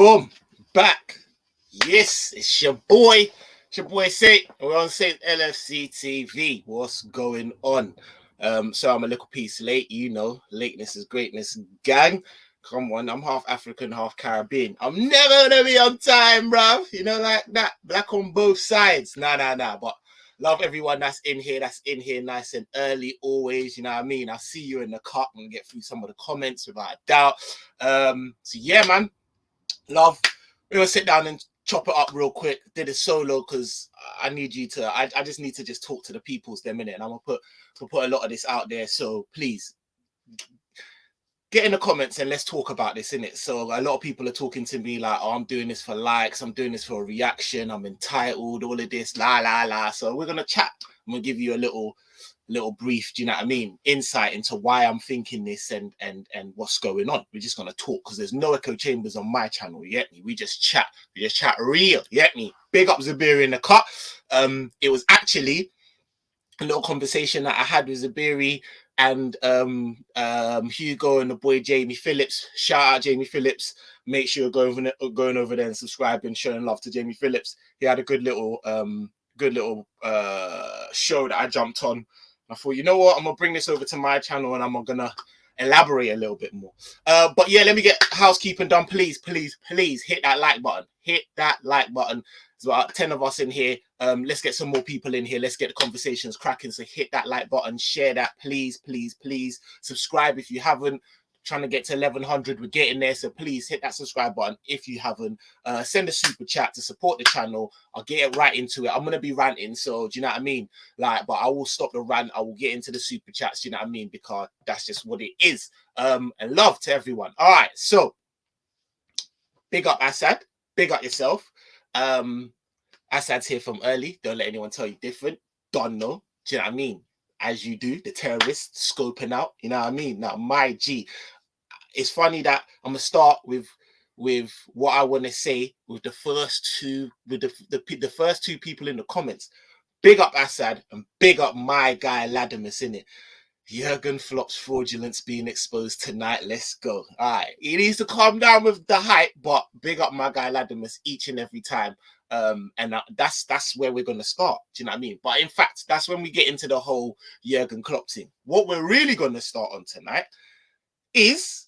Boom, back. Yes, it's your boy Saint. We're on Saint LFCTV. What's going on? So I'm a little piece late, lateness is greatness, gang. Come on, I'm half African, half Caribbean. I'm never gonna be on time, bruv. Like that. Black on both sides. Nah. But love everyone that's in here nice and early, always. You know what I mean? I see you in the cut and get through some of the comments without a doubt. So yeah, man. Love, we're gonna sit down and chop it up real quick. Did it solo because I need you to. I just need to just talk to the peoples there minute, and I'm gonna put a lot of this out there. So please get in the comments and let's talk about this, innit? So a lot of people are talking to me like, "Oh, I'm doing this for likes. I'm doing this for a reaction. I'm entitled. All of this, la." So we're gonna chat. I'm gonna give you a little brief, do you know what I mean, insight into why I'm thinking this and what's going on. We're just gonna talk because there's no echo chambers on my channel, you get me? We just chat real, you get me? Big up Zabiri in the cut. It was actually a little conversation that I had with Zabiri and Hugo and the boy Jamie Phillips. Shout out Jamie Phillips. Make sure you're going over there and subscribing, showing love to Jamie Phillips. He had a good little show that I jumped on. I thought, you know what, I'm gonna bring this over to my channel and I'm gonna elaborate a little bit more. But yeah, let me get housekeeping done. Please hit that like button. Hit that like button. There's about 10 of us in here. Let's get some more people in here. Let's get the conversations cracking. So hit that like button, share that, please. Subscribe if you haven't. Trying to get to 1100, we're getting there, so please hit that subscribe button if you haven't. Send a super chat to support the channel. I'll get it right into it. I'm gonna be ranting, so do you know what I mean? But I will stop the rant. I will get into the super chats, do you know what I mean? Because that's just what it is. And love to everyone. All right, so big up Assad, big up yourself. Assad's here from early. Don't let anyone tell you different. Don't know, do you know what I mean? As you do, the terrorists scoping out, you know what I mean? Now, my G. It's funny that I'm gonna start with what I want to say with the first two, with the first two people in the comments. Big up Assad and big up my guy Ladimus, innit? Jurgen Klopp's fraudulence being exposed tonight. Let's go. All right, he needs to calm down with the hype, but big up my guy Ladimus each and every time. And that's where we're gonna start. Do you know what I mean? But in fact, that's when we get into the whole Jurgen Klopp thing. What we're really gonna start on tonight is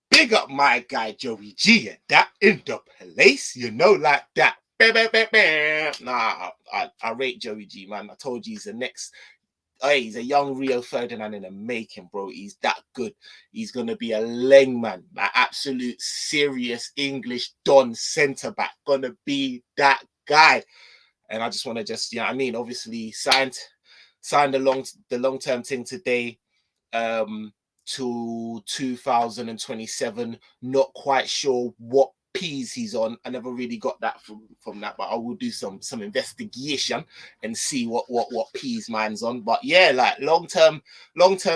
big up my guy Joey G and that in the place, like that. Nah, I rate Joey G, man. I told you he's the next. Hey, he's a young Rio Ferdinand in the making, bro. He's that good. He's gonna be a leng man, like absolute serious English Don centre back. Gonna be that guy. And I just want to you know what I mean? Obviously signed the long-term thing today. To 2027. Not quite sure what P's he's on. I never really got that from that, but I will do some investigation and see what P's mine's on. But yeah, like long-term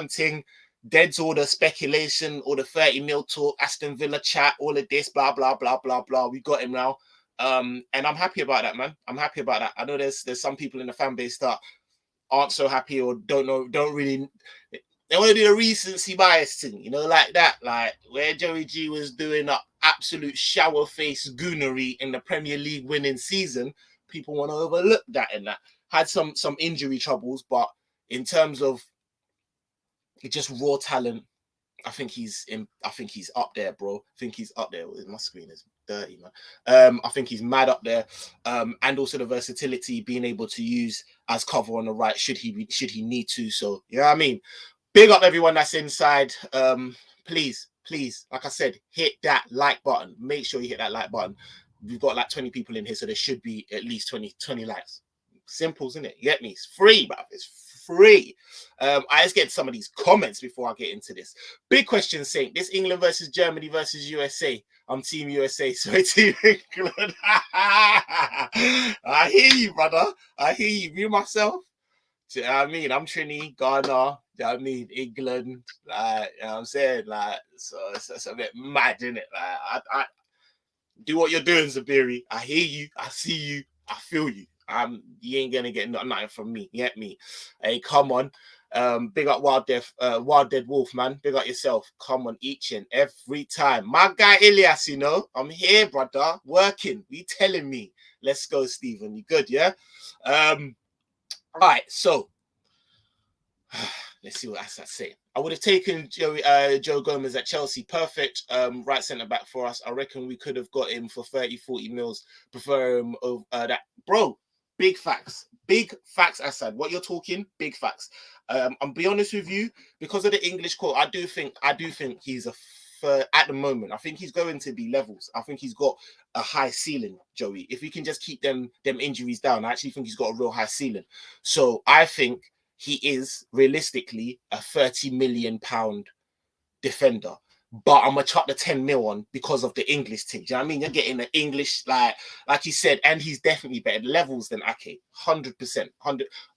thing. Dead's all the speculation, all the 30 mil talk, Aston Villa chat, all of this, blah blah. We got him now. And I'm happy about that, man. I'm happy about that. I know there's some people in the fan base that aren't so happy or don't really. They want to do a recency bias thing, like that. Like where Joey G was doing an absolute shower face goonery in the Premier League winning season, people want to overlook that and that. Had some injury troubles, but in terms of just raw talent, I think he's up there, bro. I think he's up there. My screen is dirty, man. I think he's mad up there. And also the versatility, being able to use as cover on the right should he need to. So you know what I mean? Big up everyone that's inside. Please, like I said, hit that like button. Make sure you hit that like button. We've got like 20 people in here, so there should be at least 20 likes. Simple, isn't it? You get me? It's free, bruv. It's free. I just get some of these comments before I get into this. Big question, Saint. This England versus Germany versus USA. I'm Team USA, so it's Team England. I hear you, brother. I hear you. Me myself. Do you know what I mean? I'm Trini, Ghana, do you know what I mean? England, like, you know what I'm saying? Like, so it's a bit mad, isn't it? Like, I do what you're doing, Zabiri. I hear you, I see you, I feel you. You ain't gonna get nothing from me, you get me? Hey, come on. Big up Wild Dead Wolf, man. Big up yourself. Come on, each and every time. My guy Elias, you know, I'm here, brother. Working. You telling me? Let's go, Stephen. You good, yeah? All right, so let's see what that's saying. I would have taken Joe Gomez at Chelsea. Perfect right centre back for us. I reckon we could have got him for 30, 40 mils. Prefer him over that. Bro, big facts. Big facts, Assad. What you're talking, big facts. I'll be honest with you, because of the English quote, I do think he's at the moment, I think he's going to be levels. I think he's got a high ceiling, Joey. If he can just keep them injuries down, I actually think he's got a real high ceiling. So I think he is realistically a £30 million defender. But I'm gonna chuck the 10 mil on because of the English thing. Do you know what I mean? You're getting the English, like you said, and he's definitely better levels than Ake. 100%.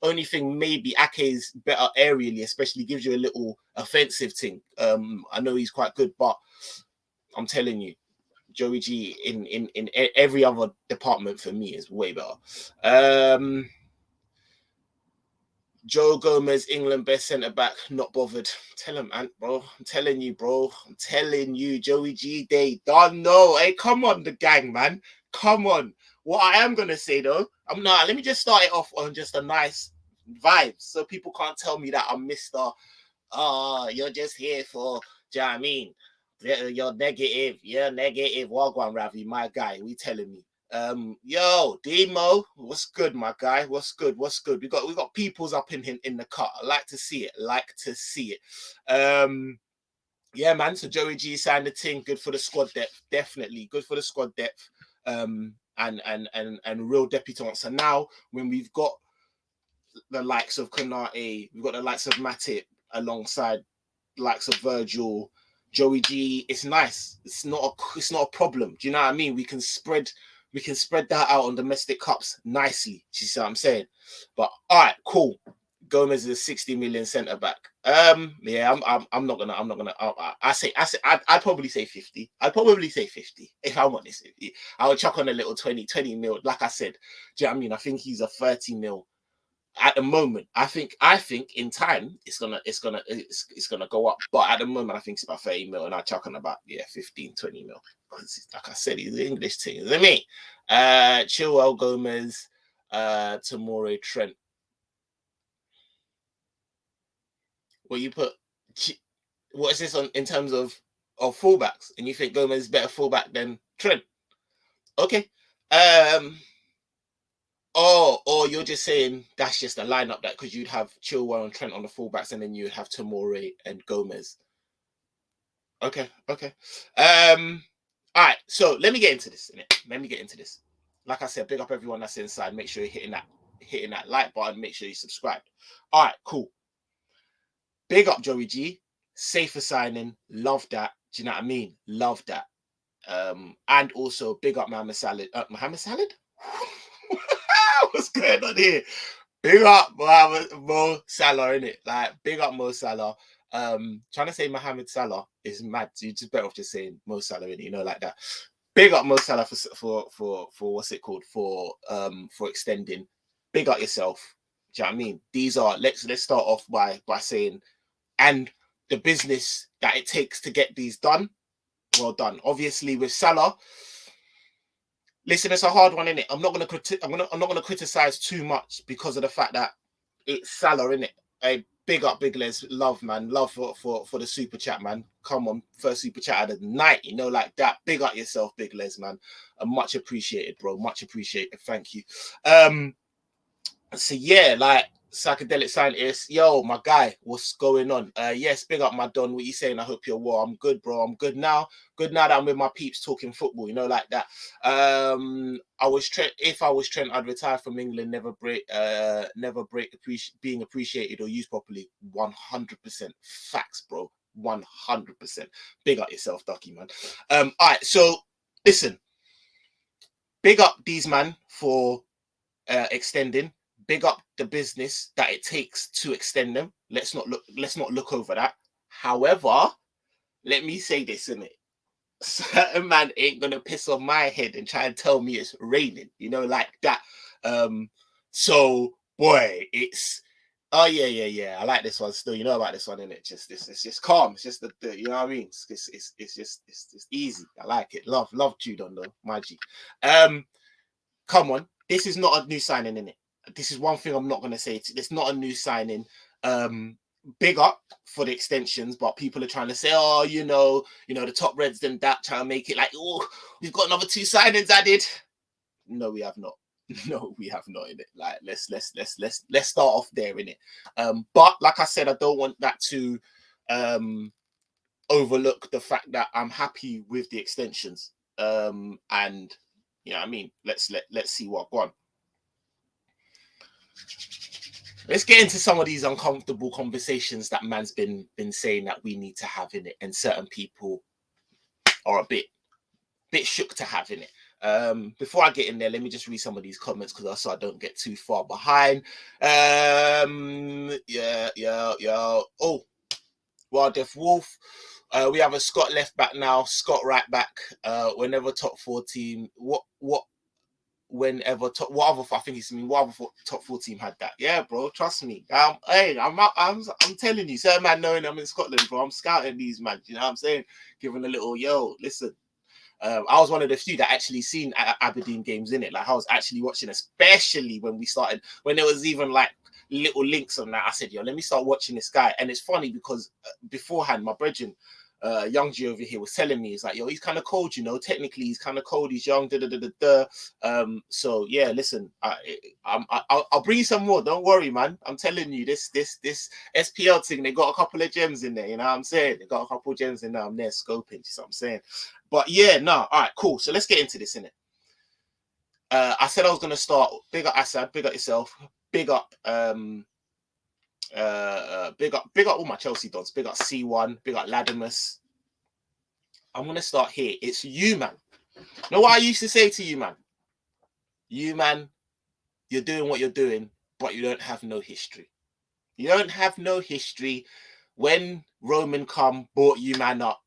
Only thing, maybe Ake's better aerially, especially gives you a little offensive thing. I know he's quite good, but I'm telling you, Joey G in every other department for me is way better. Joe Gomez, England best centre back, not bothered. Tell him, man, bro. I'm telling you, bro. I'm telling you, Joey G, they don't know. Hey, come on, the gang, man. Come on. What I am gonna say though, let me just start it off on just a nice vibe, so people can't tell me that I'm Mr. You're just here for, do you know what I mean? You're negative. You're negative. Wagwan Ravi, my guy. We telling me. Yo, Demo, what's good, my guy? What's good? We got peoples up in the cut. I like to see it. Yeah, man. So Joey G signed the thing. Good for the squad depth. Definitely good for the squad depth. And real debutants. So now when we've got the likes of Konate, we've got the likes of Matip alongside the likes of Virgil, Joey G, it's nice. It's not a problem. Do you know what I mean? We can spread that out on domestic cups nicely. You see what I'm saying? But all right, cool. Gomez is a 60 million centre back. Yeah, I'm not gonna. I'd probably say 50. I'd probably say 50 if I'm honest. I would chuck on a little 20 mil. Like I said, do you know what I mean? I think he's a 30 mil at the moment. I think in time it's gonna go up, but at the moment I think it's about 30 mil, and I chuck on about 15, 20 mil. Like I said, he's the English thing, isn't it? Me, Chilwell, Gomez, Tomori, Trent. What you put? What is this on in terms of fullbacks? And you think Gomez is better fullback than Trent? Okay. Or you're just saying that's just a lineup that because you'd have Chilwell and Trent on the fullbacks, and then you'd have Tomori and Gomez. Okay. All right. So let me get into this. Like I said, big up everyone that's inside. Make sure you're hitting that like button. Make sure you subscribe. All right. Cool. Big up Joey G. Safer signing. Love that. Do you know what I mean? Love that. And also big up Mohamed Salah. Mohamed Salah? What's going on here? Big up Mo Salah, innit? Like, big up Mo Salah. Trying to say Mohamed Salah is mad. So you're just better off just saying Mo Salah, innit? You know, like that. Big up Mo Salah for what's it called? For extending. Big up yourself. Do you know what I mean? These are let's start off by saying, and the business that it takes to get these done. Well done. Obviously with Salah. Listen, it's a hard one, innit? I'm not gonna criticize too much because of the fact that it's Salah, innit? A big up, Big Les, love, man, love for the super chat, man. Come on, first super chat of the night, you know, like that. Big up yourself, Big Les, man. Much appreciated, bro. Much appreciated. Thank you. So yeah, like psychedelic scientist, yo, my guy, what's going on? Yes, big up my Don. What you saying? I hope you're well. I'm good, bro. I'm good now. Good now that I'm with my peeps talking football, you know, like that. If I was Trent, I'd retire from England, never break being appreciated or used properly. 100% facts, bro. 100%. Big up yourself, Ducky, man. All right, so listen, big up these man for extending. Big up the business that it takes to extend them. Let's not look over that. However, let me say this, innit? Certain man ain't gonna piss on my head and try and tell me it's raining, you know, like that. So boy, it's Oh yeah. I like this one still. You know about this one, innit? Just it's just calm. It's just the you know what I mean. It's just easy. I like it. Love Judon though, my G. Come on. This is not a new signing, innit? This is one thing I'm not gonna say. It's not a new signing. Big up for the extensions, but people are trying to say, oh, the top reds then that trying to make it like, oh, we've got another two signings added. No, we have not. No, we have not in it. Like let's start off there in it. But like I said, I don't want that to overlook the fact that I'm happy with the extensions. And you know what I mean, let's see what go on. Let's get into some of these uncomfortable conversations that man's been saying that we need to have in it, and certain people are a bit shook to have in it. Before I get in there, let me just read some of these comments because so I don't get too far behind. Yeah. Oh, Wild Death Wolf. We have a Scott left back now, Scott right back. Whenever top 4 team, what other I think it's what other top 4 team had that? Yeah, bro, trust me. Hey, I'm telling you, certain man knowing I'm in Scotland, bro. I'm scouting these man. You know what I'm saying? Giving a little listen. I was one of the few that actually seen Aberdeen games in it. Like I was actually watching, especially when there was even like little links on that. I said, let me start watching this guy. And it's funny because beforehand, my brethren, Young G over here was telling me, he's like, he's kind of cold, technically he's kind of cold, he's young, so yeah, listen, I'll bring you some more, don't worry, man. I'm telling you, this SPL thing, they got a couple of gems in there, you know what I'm saying? They got a couple of gems in there, I'm there scoping, you know what I'm saying? But yeah, no, all right, cool, so let's get into this, innit? I said I was going to start, big up Assad, big up yourself, big up big up all my Chelsea dons, big up C1, big up Latimus. I'm gonna start here. It's you, man. You know what I used to say to you, man? You, man, you're doing what you're doing, but you don't have no history. You don't have no history. When Roman brought you, man, up,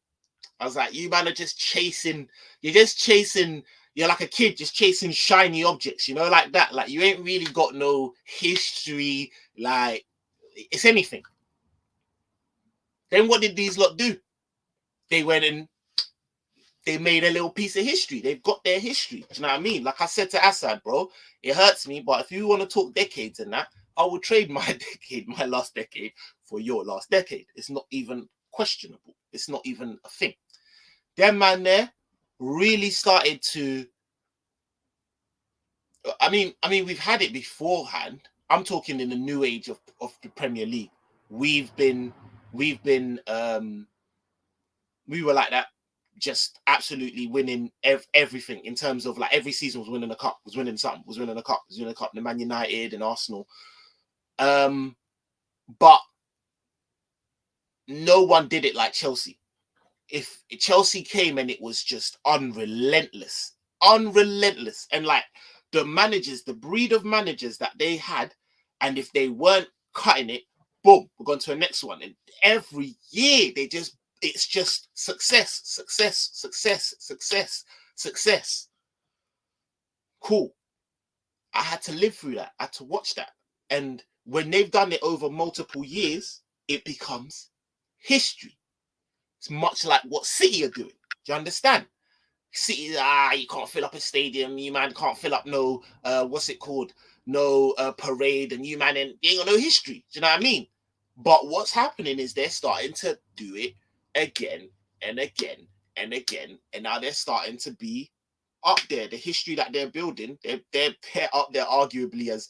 I was like, you, man, are just chasing. You're like a kid just chasing shiny objects, like that. Like you ain't really got no history. Like it's anything. Then what did these lot do? They went and they made a little piece of history. They've got their history. Do you know what I mean? Like I said to Assad, bro, it hurts me, but if you want to talk decades and that, I will trade my last decade, for your last decade. It's not even questionable. It's not even a thing. Them man there really started to. I mean, we've had it beforehand. I'm talking in the new age of the Premier League. We were like that, just absolutely winning everything in terms of like every season was winning a cup, was winning something, was winning a cup, the Man United and Arsenal. But no one did it like Chelsea. If Chelsea came and it was just unrelentless, and like the breed of managers that they had, and if they weren't cutting it, boom, we're going to the next one. And every year it's just success. Cool. I had to live through that. I had to watch that. And when they've done it over multiple years, it becomes history. It's much like what City are doing. Do you understand? City, you can't fill up a stadium. You man can't fill up no, what's it called? No parade, and you man ain't got no history. Do you know what I mean? But what's happening is they're starting to do it again and again and again, and now they're starting to be up there. The history that they're building, they're up there arguably as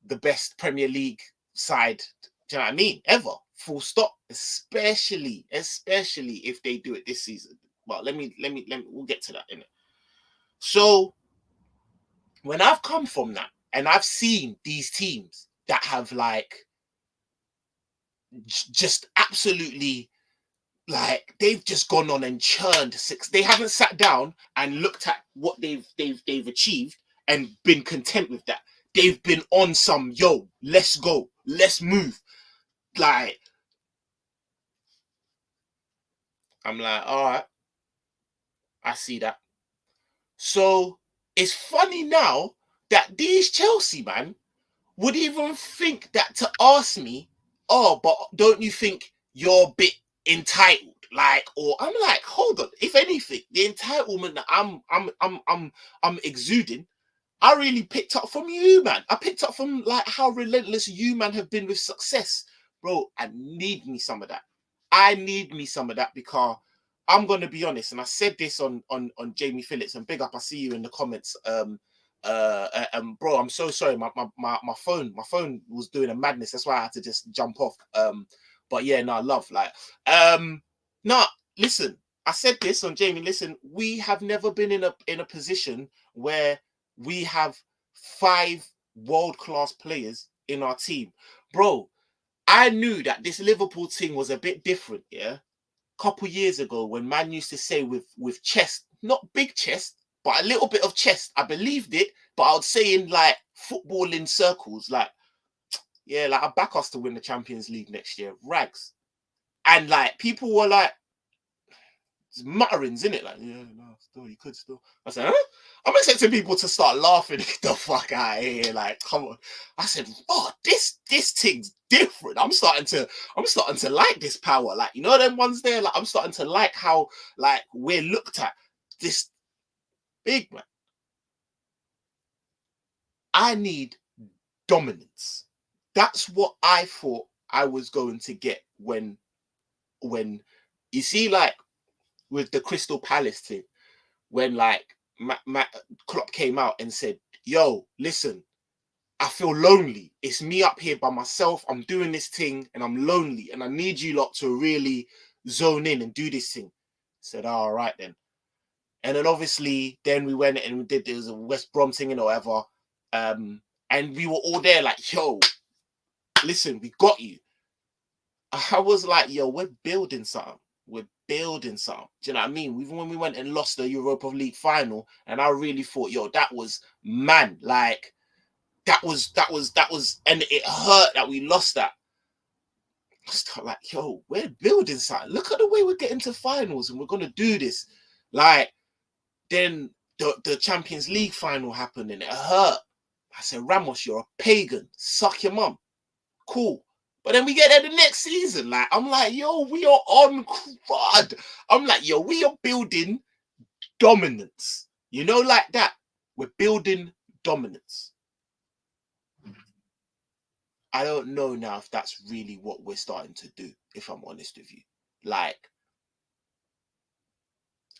the best Premier League side. Do you know what I mean? Ever, full stop. Especially if they do it this season. Well, let me. We'll get to that in it. So when I've come from that and I've seen these teams that have like just absolutely like they've just gone on and churned six. They haven't sat down and looked at what they've achieved and been content with that. They've been on some let's go, let's move. Like I'm like, all right, I see that. So it's funny now that these Chelsea man would even think that to ask me, oh, but don't you think you're a bit entitled? Like, or I'm like, hold on. If anything, the entitlement that I'm exuding, I really picked up from you, man. I picked up from like how relentless you, man, have been with success, bro. I need me some of that. I need me some of that because I'm gonna be honest, and I said this on Jamie Phillips, and big up. I see you in the comments. Bro, I'm so sorry. My phone was doing a madness. That's why I had to just jump off. But yeah, no, love like no. Listen, I said this on Jamie. Listen, we have never been in a position where we have 5 world-class players in our team. Bro, I knew that this Liverpool team was a bit different, yeah? Couple years ago when man used to say with chest, not big chest, but a little bit of chest. I believed it, but I would say in like footballing circles, like, yeah, like I back us to win the Champions League next year. Rags. And like people were like, mutterings in it, like, yeah, no, still, you could still. I said, huh? I'm expecting people to start laughing the fuck out of here. Like, come on. I said, oh, this thing's different. I'm starting to like this power. Like, you know them ones there? Like, I'm starting to like how like we're looked at. This big man. I need dominance. That's what I thought I was going to get when you see, like, with the Crystal Palace thing, when like Klopp came out and said, yo, listen, I feel lonely. It's me up here by myself. I'm doing this thing and I'm lonely and I need you lot to really zone in and do this thing. I said, oh, all right then. And then obviously then we went and we did this West Brom thing and whatever. And we were all there like, yo, listen, we got you. I was like, yo, we're building something. We're building something. Do you know what I mean? Even when we went and lost the Europa League final, and I really thought, yo, that was man. Like, that was, and it hurt that we lost that. I start like, yo, we're building something. Look at the way we're getting to finals, and we're gonna do this. Like, then the Champions League final happened, and it hurt. I said, Ramos, you're a pagan. Suck your mum. Cool. But then we get there the next season. Like, I'm like, yo, we are on crud. I'm like, yo, we are building dominance. You know, like that. We're building dominance. I don't know now if that's really what we're starting to do, if I'm honest with you. Like,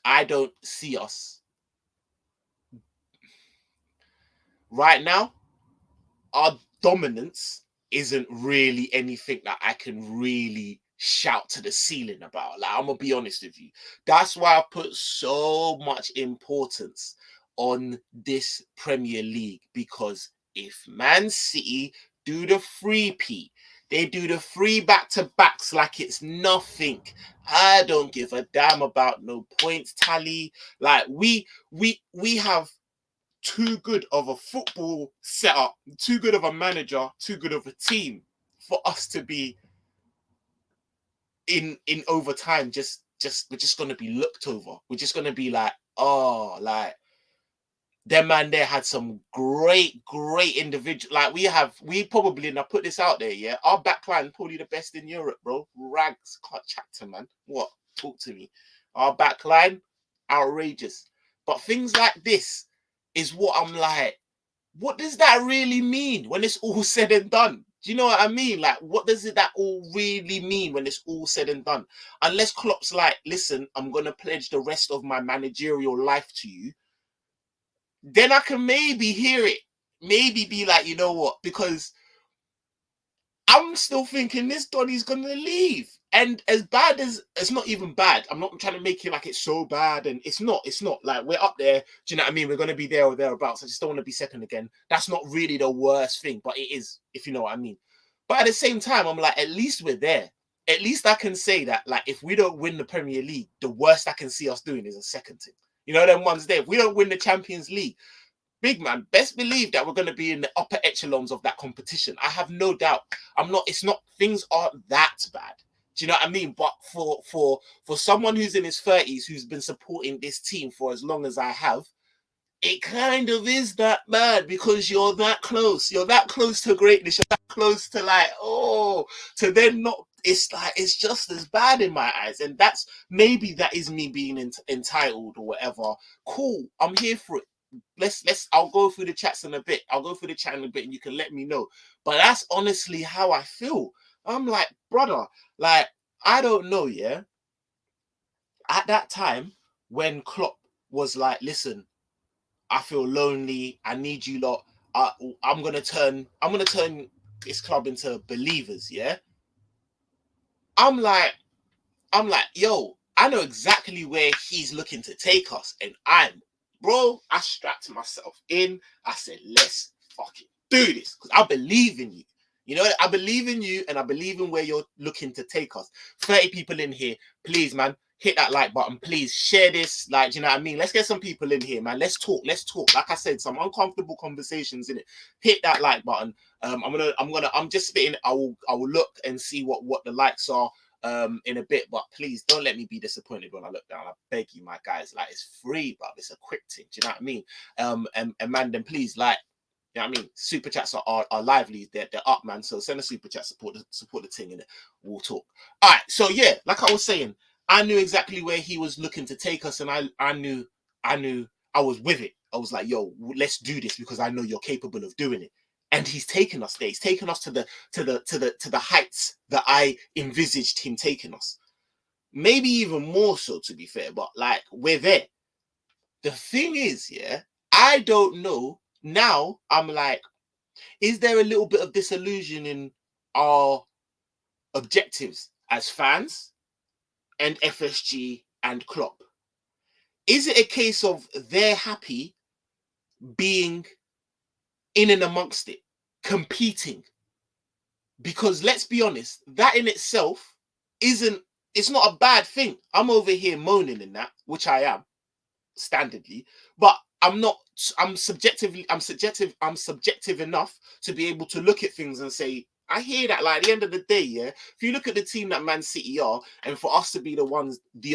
I don't see us right now. Our dominance isn't really anything that I can really shout to the ceiling about. Like, I'm gonna be honest with you. That's why I put so much importance on this Premier League, because if Man City do the 3-peat, they do the 3 back-to-backs like it's nothing. I don't give a damn about no points tally. Like, we have too good of a football setup, too good of a manager, too good of a team for us to be in overtime. We're just gonna be looked over. We're just gonna be like, oh, like them man there had some great individual. Like we probably, and I put this out there, yeah, our backline probably the best in Europe, bro. Rags, can't chat to man. What? Talk to me. Our backline, outrageous. But things like this is what I'm like, what does that really mean when it's all said and done? Do you know what I mean? Like, what does that all really mean when it's all said and done? Unless Klopp's like, listen, I'm going to pledge the rest of my managerial life to you, then I can maybe hear it. Maybe be like, you know what? Because I'm still thinking this Donny's going to leave. And as bad as, it's not even bad. I'm not trying to make it like it's so bad. And it's not. Like, we're up there. Do you know what I mean? We're going to be there or thereabouts. I just don't want to be second again. That's not really the worst thing, but it is, if you know what I mean. But at the same time, I'm like, at least we're there. At least I can say that, like, if we don't win the Premier League, the worst I can see us doing is a second thing. You know, them ones there. If we don't win the Champions League, big man, best believe that we're going to be in the upper echelons of that competition. I have no doubt. It's not, things aren't that bad. Do you know what I mean? But for someone who's in his 30s, who's been supporting this team for as long as I have, it kind of is that bad because you're that close. You're that close to greatness. You're that close to like, oh, to then not. It's like it's just as bad in my eyes, and that's maybe that is me being entitled or whatever. Cool, I'm here for it. Let's. I'll go through the chats in a bit. I'll go through the chat in a bit, and you can let me know. But that's honestly how I feel. I'm like, brother, like I don't know, yeah. At that time when Klopp was like, listen, I feel lonely. I need you lot. I'm gonna turn this club into believers. Yeah. I'm like, yo, I know exactly where he's looking to take us, and I strapped myself in. I said, let's fucking do this because I believe in you. You know, I believe in you, and I believe in where you're looking to take us. 30 people in here, please, man. Hit that like button, please share this. Like, do you know what I mean? Let's get some people in here, man. Let's talk. Like I said, some uncomfortable conversations in it. Hit that like button. I'm just spitting. I will look and see what the likes are in a bit, but please don't let me be disappointed when I look down. I beg you, my guys. Like, it's free, but it's a quick thing. Do you know what I mean? And man, then please, like, you know what I mean? Super chats are lively. They're up, man. So send a super chat, support the thing, and we'll talk. All right. So yeah, like I was saying, I knew exactly where he was looking to take us, and I knew I was with it. I was like, yo, let's do this because I know you're capable of doing it. And he's taken us there. He's taken us to the heights that I envisaged him taking us. Maybe even more so, to be fair, but like we're there. The thing is, yeah, I don't know. Now I'm like, is there a little bit of disillusion in our objectives as fans and FSG and Klopp? Is it a case of they're happy being in and amongst it, competing? Because let's be honest, that in itself it's not a bad thing. I'm over here moaning in that, which I am standardly, but I'm subjective enough to be able to look at things and say, I hear that. Like, at the end of the day, yeah, if you look at the team that Man City are, and for us to be the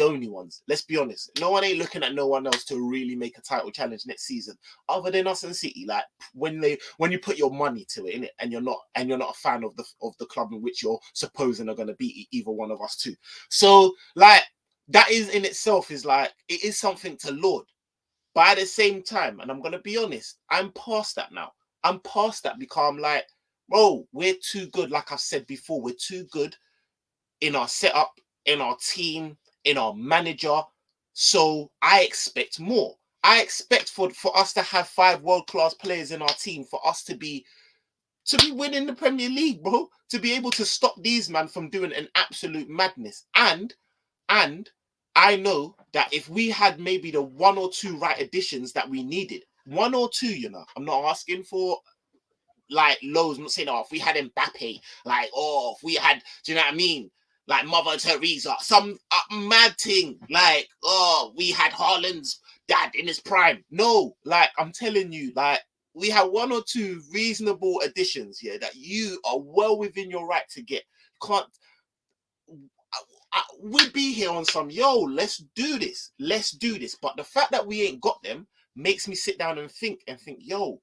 only ones, let's be honest, no one ain't looking at no one else to really make a title challenge next season, other than us and City. Like, when you put your money to it, innit, and you're not a fan of the club in which you're supposing are going to beat either one of us two. So, like, that is in itself is like, it is something to laud. But at the same time, and I'm going to be honest, I'm past that now. I'm past that because I'm like, bro, we're too good. Like I've said before, we're too good in our setup, in our team, in our manager. So I expect more. I expect for us to have 5 world-class players in our team, for us to be winning the Premier League, bro. To be able to stop these man from doing an absolute madness. And I know that if we had maybe the 1 or 2 right additions that we needed, 1 or 2, you know, I'm not asking for like loads. I'm not saying, oh, if we had Mbappe, like, oh, if we had, do you know what I mean? Like Mother Teresa, some mad thing, like, oh, we had Haaland's dad in his prime. No, like, I'm telling you, like, we have 1 or 2 reasonable additions here that you are well within your right to get. Can't we'd be here on some, yo, let's do this. But the fact that we ain't got them makes me sit down and think, yo,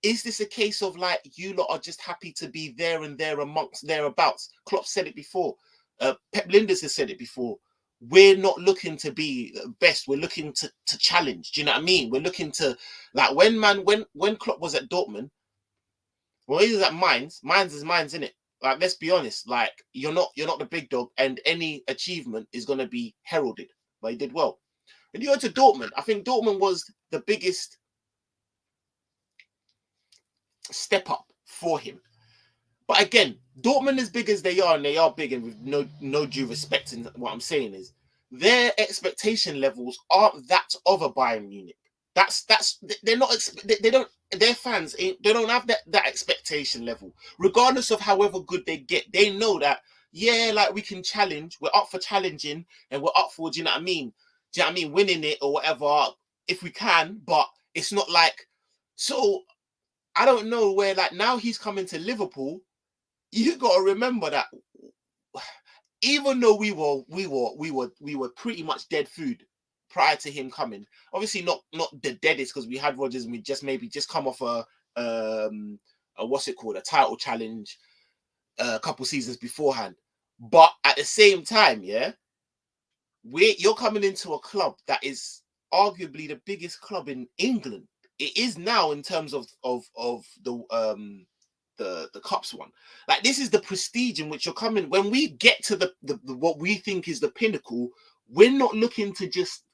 is this a case of like you lot are just happy to be there and there amongst thereabouts? Klopp said it before. Pep Linders has said it before. We're not looking to be best. We're looking to challenge. Do you know what I mean? We're looking to, like, when Klopp was at Dortmund, when he was at Mainz is Mainz, innit? Like, let's be honest. Like, you're not the big dog, and any achievement is going to be heralded. But he did well. When you go to Dortmund, I think Dortmund was the biggest step up for him. But again, Dortmund, as big as they are, and they are big, and with no due respect, in what I'm saying is their expectation levels aren't that of a Bayern Munich. They're not. They don't. Their fans, they don't have that expectation level. Regardless of however good they get, they know that, yeah, like, we can challenge. We're up for challenging, and we're up for, do you know what I mean? Do you know what I mean? Winning it or whatever if we can. But it's not like, so. I don't know where, like, now he's coming to Liverpool. You got to remember that even though we were pretty much dead food prior to him coming. Obviously not the deadest, because we had Rodgers and we just come off a what's it called, a title challenge a couple seasons beforehand. But at the same time, yeah, you're coming into a club that is arguably the biggest club in England. It is now in terms of the cups one. Like, this is the prestige in which you're coming. When we get to the what we think is the pinnacle, we're not looking to just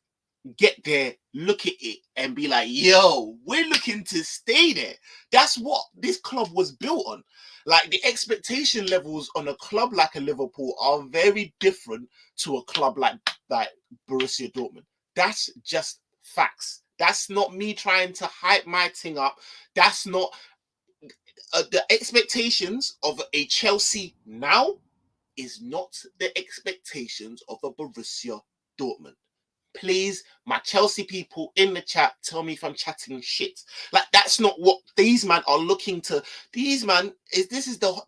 get there, look at it, and be like, yo, we're looking to stay there. That's what this club was built on. Like, the expectation levels on a club like a Liverpool are very different to a club like Borussia Dortmund. That's just facts. That's not me trying to hype my thing up. That's not the expectations of a Chelsea now is not the expectations of a Borussia Dortmund. Please, my Chelsea people in the chat, tell me if I'm chatting shit. Like, that's not what these man are looking to. These man this is the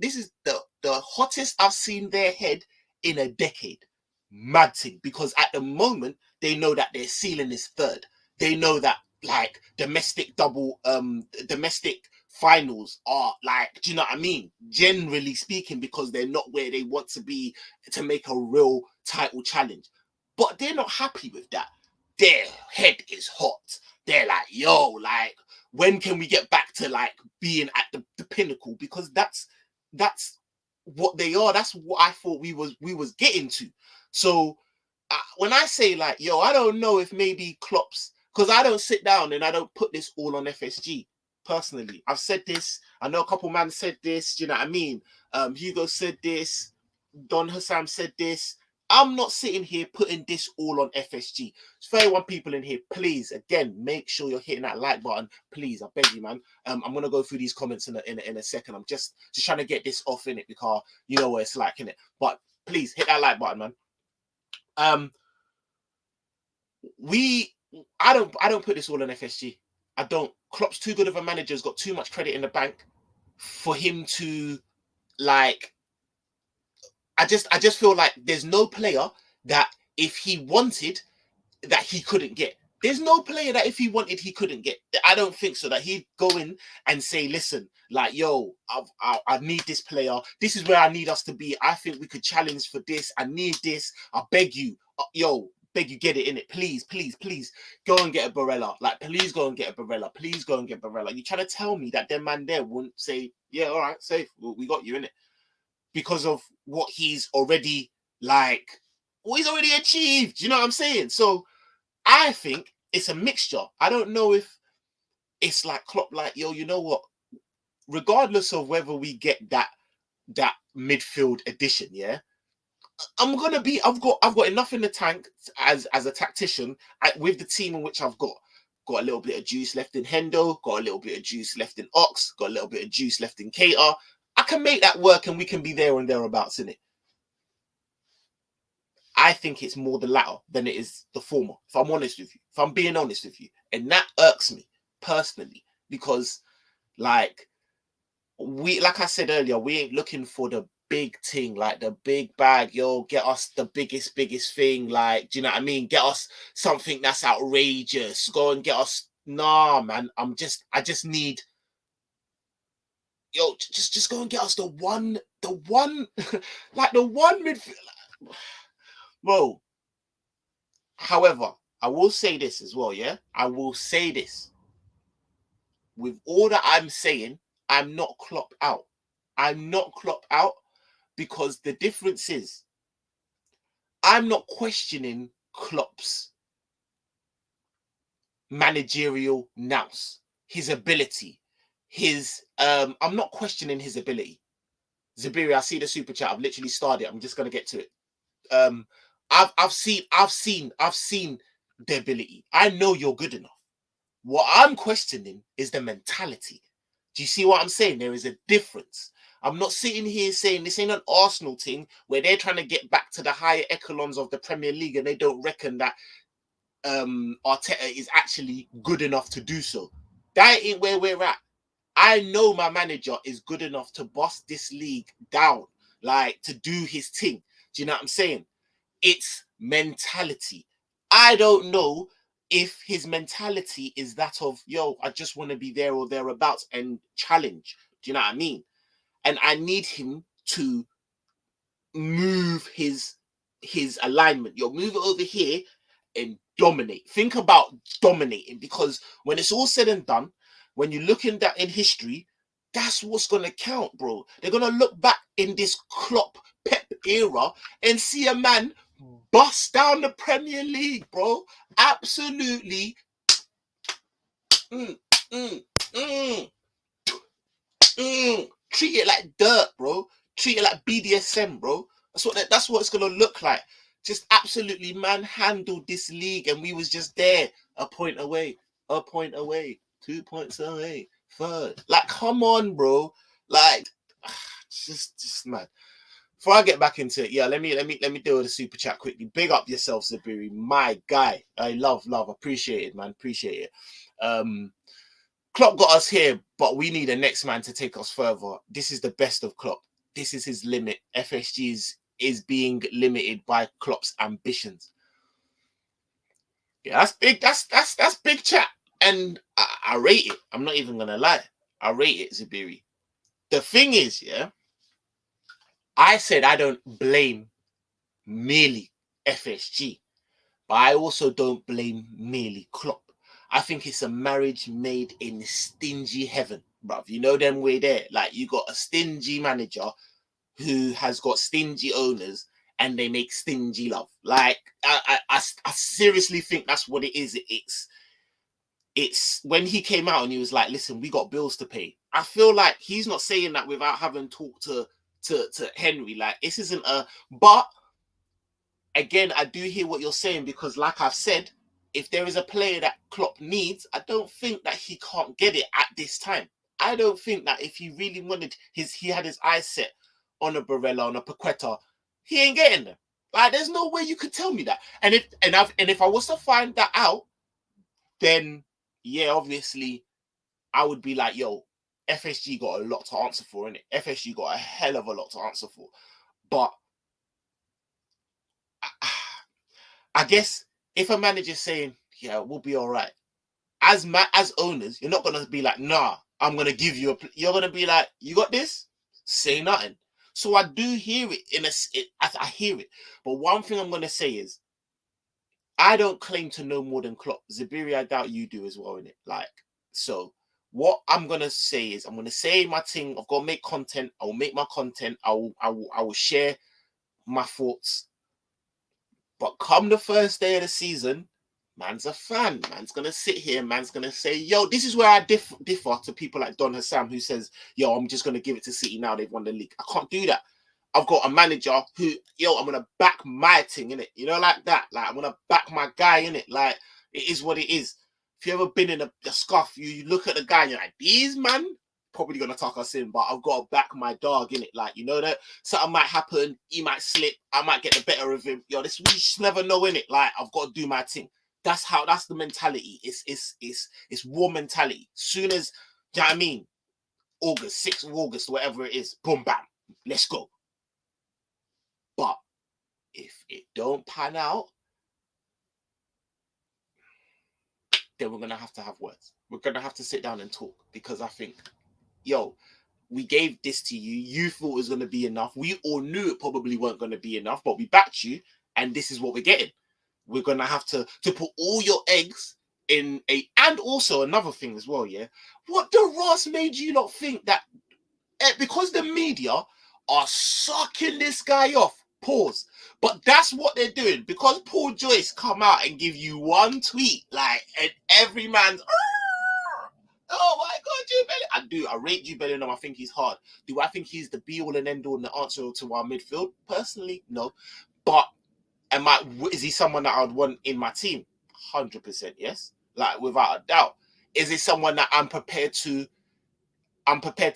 hottest I've seen their head in a decade. Mad thing, because at the moment they know that their ceiling is third. They know that, like, domestic finals are, like, do you know what I mean? Generally speaking, because they're not where they want to be to make a real title challenge. But they're not happy with that. Their head is hot. They're like, yo, like, when can we get back to, like, being at the pinnacle? Because that's what they are. That's what I thought we was getting to. So when I say, like, yo, I don't know if maybe Klopp's, because I don't sit down and I don't put this all on FSG. Personally, I've said this. I know a couple man said this. Do you know what I mean? Hugo said this. Don Hassam said this. I'm not sitting here putting this all on FSG. It's 31 people in here. Please, again, make sure you're hitting that like button. Please, I beg you, man. I'm gonna go through these comments in a second. I'm just trying to get this off in it, because you know what it's like, innit? But please hit that like button, man. I don't put this all on FSG. I don't. Klopp's too good of a manager. Has got too much credit in the bank for him to, like. I just feel like there's no player that if he wanted that he couldn't get. There's no player that if he wanted he couldn't get. I don't think so. That he'd go in and say, listen, like, yo, I need this player. This is where I need us to be. I think we could challenge for this. I need this. I beg you, beg you, get it in it. Please, please, please go and get a Barella. Like, please go and get a Barella. Please go and get Barella. You trying to tell me that their man there wouldn't say, yeah, all right, safe. We got you in it. Because of what he's already, like, what he's already achieved. You know what I'm saying? So I think it's a mixture. I don't know if it's like Klopp, like, yo, you know what? Regardless of whether we get that midfield addition, yeah, I've got enough in the tank as a tactician with the team in which I've got a little bit of juice left in Hendo, got a little bit of juice left in Ox, got a little bit of juice left in Cater. I can make that work and we can be there and thereabouts in it. I think it's more the latter than it is the former, if I'm honest with you. If I'm being honest with you. And that irks me personally, because, like I said earlier, we ain't looking for the big thing, like the big bag, yo, get us the biggest thing, like, do you know what I mean? Get us something that's outrageous. Go and get us, nah, man. I just need, yo, just go and get us the one, like the one midfield. Bro, however, I will say this as well, yeah? I will say this. With all that I'm saying, I'm not Klopp out. I'm not Klopp out, because the difference is I'm not questioning Klopp's managerial nous, his ability, I'm not questioning his ability. Zabiri, I see the super chat. I've literally started. I'm just gonna get to it. I've seen the ability. I know you're good enough. What I'm questioning is the mentality. Do you see what I'm saying? There is a difference. I'm not sitting here saying this ain't an Arsenal thing where they're trying to get back to the higher echelons of the Premier League and they don't reckon that Arteta is actually good enough to do so. That ain't where we're at. I know my manager is good enough to bust this league down, like, to do his thing. Do you know what I'm saying? It's mentality. I don't know if his mentality is that of, yo, I just want to be there or thereabouts and challenge. Do you know what I mean? And I need him to move his alignment. You'll move it over here and dominate. Think about dominating, because when it's all said and done, when you look in that in history, that's what's gonna count, bro. They're gonna look back in this Klopp Pep era and see a man bust down the Premier League, bro. Absolutely. Mm, mm, mm, Treat it like dirt, bro. Treat it like BDSM, bro. That's what it's gonna look like. Just absolutely manhandled this league, and we was just there, a point away, 2 points away, third. Like, come on, bro. Like, just mad. Before I get back into it, yeah, let me deal with the super chat quickly. Big up yourself, Zabiri, my guy. I love, appreciate it, man, appreciate it. Klopp got us here, but we need a next man to take us further. This is the best of Klopp. This is his limit. FSG is being limited by Klopp's ambitions. Yeah, that's big. That's big chat, and I rate it. I'm not even gonna lie. I rate it, Zabiri. The thing is, yeah, I said I don't blame merely FSG, but I also don't blame merely Klopp. I think it's a marriage made in stingy heaven, bruv. You know them way there. Like, you got a stingy manager who has got stingy owners, and they make stingy love. Like, I seriously think that's what it is. It's when he came out and he was like, listen, we got bills to pay. I feel like he's not saying that without having talked to Henry. Like, this isn't but again, I do hear what you're saying, because like I've said, if there is a player that Klopp needs, I don't think that he can't get it at this time. I don't think that if he really wanted he had his eyes set on a Barella, on a Paqueta, he ain't getting them. Like, there's no way you could tell me that. And if I was to find that out, then yeah, obviously I would be like, yo, FSG got a lot to answer for, innit? FSG got a hell of a lot to answer for. But I guess if a manager's saying, yeah, we'll be all right, as owners, you're not going to be like, nah, I'm going to give you you're going to be like, you got this? Say nothing. So I do hear it. I hear it. But one thing I'm going to say is, I don't claim to know more than Klopp. Zabiri, I doubt you do as well, innit? Like, so what I'm going to say is, I'm going to say my thing. I've got to make content. I will make my content. I will share my thoughts. But come the first day of the season, man's a fan. Man's going to sit here. Man's going to say, yo, this is where I differ to people like Don Hassam, who says, yo, I'm just going to give it to City now. They've won the league. I can't do that. I've got a manager who, yo, I'm going to back my thing, innit? You know, like that. Like, I'm going to back my guy, innit? Like, it is what it is. If you've ever been in a scuff, you look at the guy and you're like, these man probably going to tuck us in, but I've got to back my dog, innit? Like, you know that something might happen, he might slip, I might get the better of him. Yo, we just never know, innit? Like, I've got to do my thing. That's the mentality. It's war mentality. Soon as, do you know what I mean? August, 6th of August, whatever it is, boom, bam, let's go. But if it don't pan out, then we're going to have words. We're going to have to sit down and talk, because I think, yo, we gave this to you. You thought it was going to be enough. We all knew it probably weren't going to be enough, but we backed you, and this is what we're getting. We're going to have to put all your eggs in a... And also another thing as well, yeah? What the Ross made you not think that... Because the media are sucking this guy off. Pause. But that's what they're doing. Because Paul Joyce come out and give you one tweet, like, and every man's... Oh my God, Jude Bellingham. I rate Jude Bellingham. I think he's hard. Do I think he's the be-all and end-all and the answer to our midfield? Personally, no. But is he someone that I would want in my team? 100% yes. Like, without a doubt. Is it someone that I'm prepared to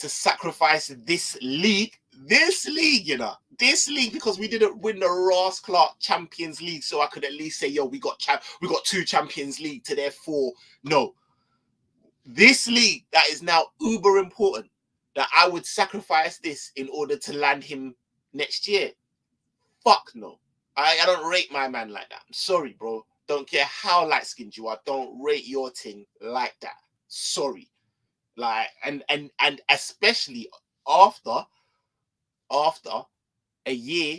sacrifice this league, you know, this league, because we didn't win the Ross Clark Champions League, so I could at least say, yo, we got 2 Champions League to therefore, no. This league that is now uber important, that I would sacrifice this in order to land him next year. Fuck no. I don't rate my man like that. I'm sorry, bro. Don't care how light-skinned you are. Don't rate your thing like that. Sorry. Like, and especially after a year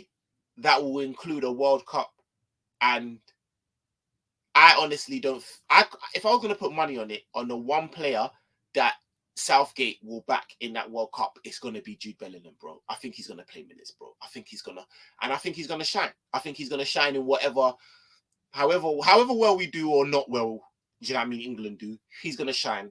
that will include a World Cup. And I honestly don't. If I was going to put money on it, on the one player that Southgate will back in that World Cup, it's going to be Jude Bellingham, bro. I think he's going to play minutes, bro. I think he's going to, and I think he's going to shine. I think he's going to shine in whatever, however well we do or not well, you know what I mean, England do, he's going to shine.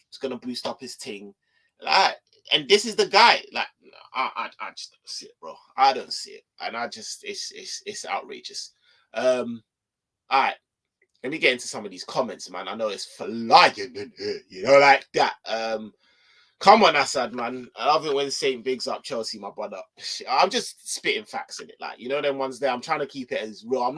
It's going to boost up his team. Like, and this is the guy. Like, I just don't see it, bro. I don't see it. And I just, it's outrageous. All right. Let me get into some of these comments, man. I know it's flying in here, you know, like that. Come on, Assad, man. I love it when Saint bigs up Chelsea, my brother. I'm just spitting facts in it, like, you know, them ones there. I'm trying to keep it as real. I'm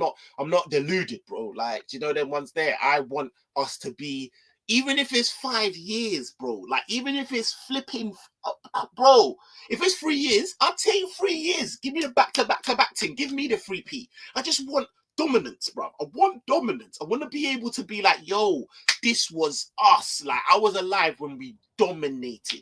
not deluded, bro. Like, you know, them ones there. I want us to be, even if it's 5 years, bro. Like, even if it's flipping, bro. If it's 3 years, I'll take 3 years. Give me the back-to-back thing. Give me the 3P. I just want dominance, bro. I want dominance. I want to be able to be like, yo, this was us. Like, I was alive when we dominated.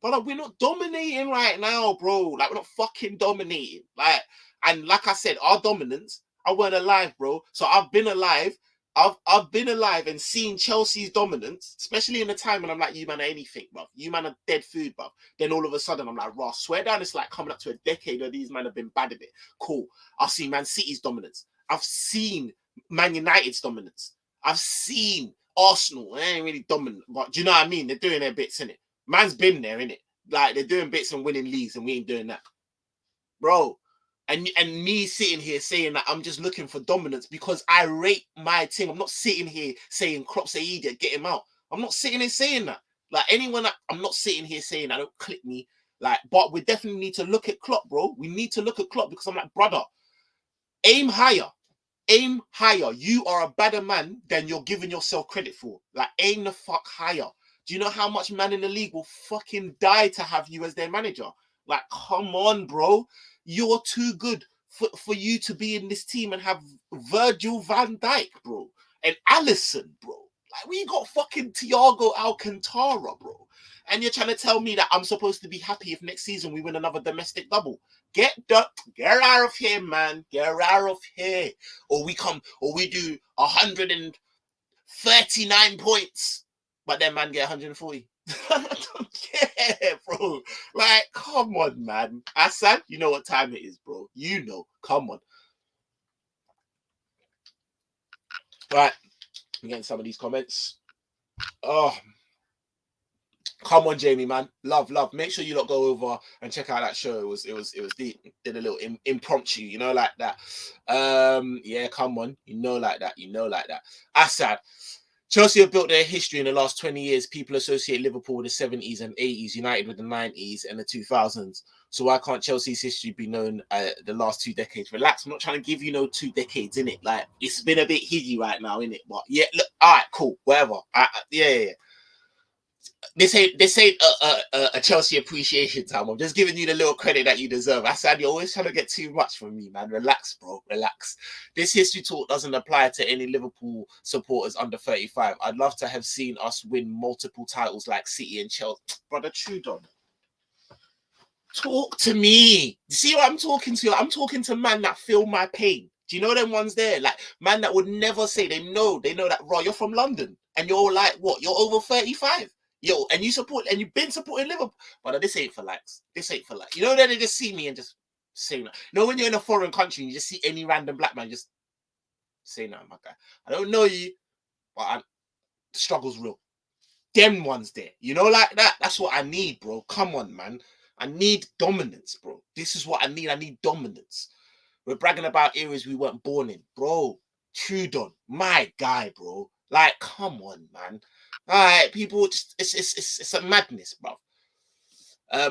But like, we're not dominating right now, bro. Like, we're not fucking dominating. Like, and like I said, our dominance, I weren't alive, bro. So I've been alive. I've been alive and seen Chelsea's dominance, especially in the time when I'm like, you man are anything, bro. You man are dead food, bro. Then all of a sudden I'm like, Ross, swear down, it's like coming up to a decade where these men have been bad at it. Cool. I've seen Man City's dominance. I've seen Man United's dominance. I've seen Arsenal. They ain't really dominant, but do you know what I mean? They're doing their bits, innit? Man's been there, innit? Like, they're doing bits and winning leagues, and we ain't doing that, bro. And me sitting here saying that I'm just looking for dominance because I rate my team. I'm not sitting here saying Klopp's an idiot, get him out. I'm not sitting here saying that. Like, anyone, I'm not sitting here saying that. Don't click me. Like, but we definitely need to look at Klopp, bro. We need to look at Klopp because I'm like, brother, aim higher. Aim higher. You are a better man than you're giving yourself credit for. Like, aim the fuck higher. Do you know how much man in the league will fucking die to have you as their manager? Like, come on, bro. You're too good for you to be in this team and have Virgil van Dijk, bro. And Alisson, bro. Like, we got fucking Thiago Alcantara, bro. And you're trying to tell me that I'm supposed to be happy if next season we win another domestic double. Get out of here, man. Get out of here. Or we do 139 points, but then man get 140. I don't care, bro. Like, come on, man. Assad, you know what time it is, bro. You know. Come on. Right. I'm getting some of these comments. Oh, come on, Jamie, man. Love. Make sure you lot go over and check out that show. It was deep. Did a little impromptu, you know, like that. Yeah, come on. You know, like that. Assad. Chelsea have built their history in the last 20 years. People associate Liverpool with the 70s and 80s, United with the 90s and the 2000s. So why can't Chelsea's history be known the last 2 decades? Relax, I'm not trying to give you no 2 decades, innit? Like, it's been a bit hiddy right now, innit? But yeah, look, all right, cool, whatever. Yeah. This ain't a Chelsea appreciation time. I'm just giving you the little credit that you deserve. I said you're always trying to get too much from me, man. Relax, bro. Relax. This history talk doesn't apply to any Liverpool supporters under 35. I'd love to have seen us win multiple titles like City and Chelsea. Brother Trudon, talk to me. See what I'm talking to? I'm talking to man that feel my pain. Do you know them ones there? Like, man that would never say, they know that, bro, you're from London and you're like, what? You're over 35. Yo, and you've been supporting Liverpool. But this ain't for likes. You know, that they just see me and just say that. You know, when you're in a foreign country and you just see any random black man, just say no, my guy. I don't know you, but the struggle's real. Them ones there. You know, like that. That's what I need, bro. Come on, man. I need dominance, bro. This is what I need. I need dominance. We're bragging about eras we weren't born in. Bro, Trudon, my guy, bro. Like, come on, man. All right, people, just it's a madness, bro.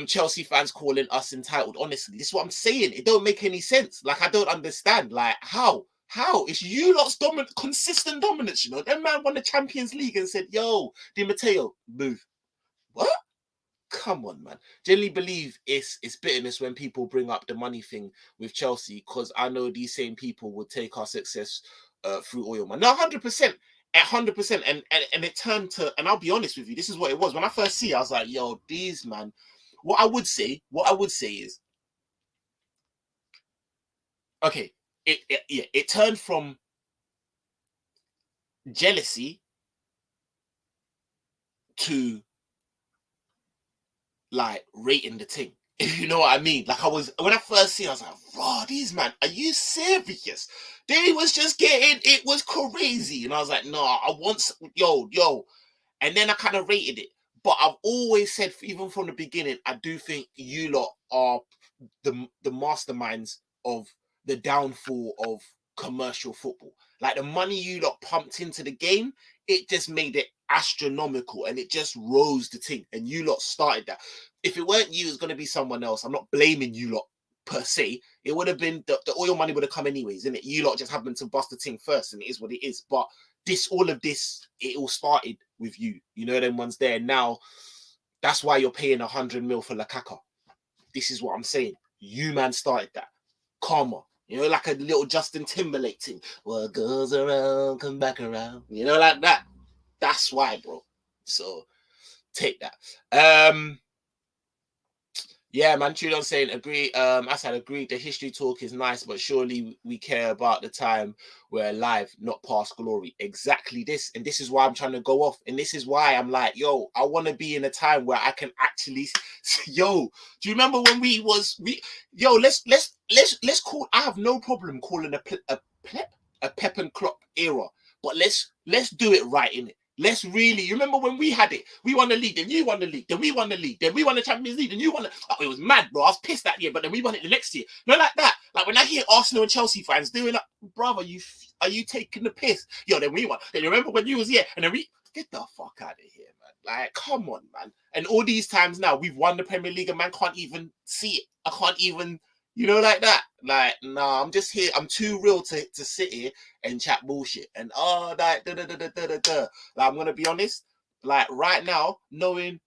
Chelsea fans calling us entitled. Honestly, this is what I'm saying. It don't make any sense. Like, I don't understand. Like, how? It's you lot's consistent dominance, you know. That man won the Champions League and said, yo, Di Matteo, move. What? Come on, man. Generally believe it's bitterness when people bring up the money thing with Chelsea, because I know these same people would take our success through oil money. No, 100%. 100%. And it turned to, and I'll be honest with you, this is what it was. When I first see it, I was like, yo, these man. What I would say is, okay, it turned from jealousy to like rating the thing. If you know what I mean. Like when I first see it, I was like, raw, these man, are you serious? They was just getting, it was crazy. And I was like, no, I want, yo. And then I kind of rated it. But I've always said, even from the beginning, I do think you lot are the masterminds of the downfall of commercial football. Like the money you lot pumped into the game, it just made it astronomical and it just rose the thing. And you lot started that. If it weren't you, it's going to be someone else. I'm not blaming you lot per se. It would have been, the oil money would have come anyways, innit? You lot just happened to bust the thing first, and it is what it is. But all of this, it all started with you. You know them ones there. Now, that's why you're paying 100 mil for Lukaku. This is what I'm saying. You man started that. Karma. You know, like a little Justin Timberlake thing. What goes around, come back around. You know, like that. That's why, bro. So, take that. Yeah, man, Tudor saying agree. I said agree. The history talk is nice, but surely we care about the time we're alive, not past glory. Exactly this, and this is why I'm trying to go off, and this is why I'm like, yo, I want to be in a time where I can actually, yo. Do you remember when let's call. I have no problem calling a Pep and Klopp era, but let's do it right in it. Let's really, you remember when we had it? We won the league, then you won the league, then we won the league, then we won the Champions League, then you won it. Oh, it was mad, bro. I was pissed that year, but then we won it the next year. No, like that. Like when I hear Arsenal and Chelsea fans doing that, brother, are you taking the piss? Yo, then we won. Then you remember when you was here, and then we get the fuck out of here, man. Like, come on, man. And all these times now, we've won the Premier League, and man can't even see it. I can't even, you know, like that. Like, nah, I'm just here. I'm too real to sit here and chat bullshit. And like, I'm gonna be honest. Like right now, knowing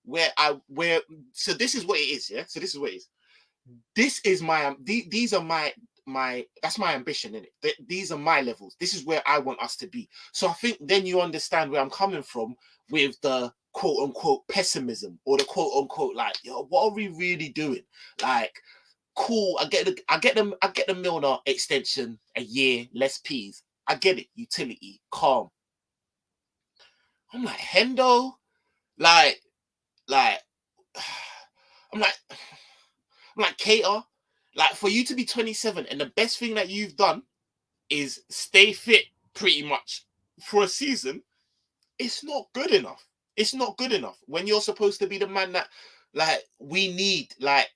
so this is what it is, yeah. So this is what it is. This is these are my that's my ambition in it. These are my levels. This is where I want us to be. So I think then you understand where I'm coming from with the quote unquote pessimism or the quote unquote like, yo, what are we really doing? Like, cool, I get the Milner extension, a year, less P's. I get it, utility, calm. I'm like, Hendo, like, I'm like, Cater, like, for you to be 27 and the best thing that you've done is stay fit pretty much for a season, it's not good enough. It's not good enough when you're supposed to be the man that, like, we need, like,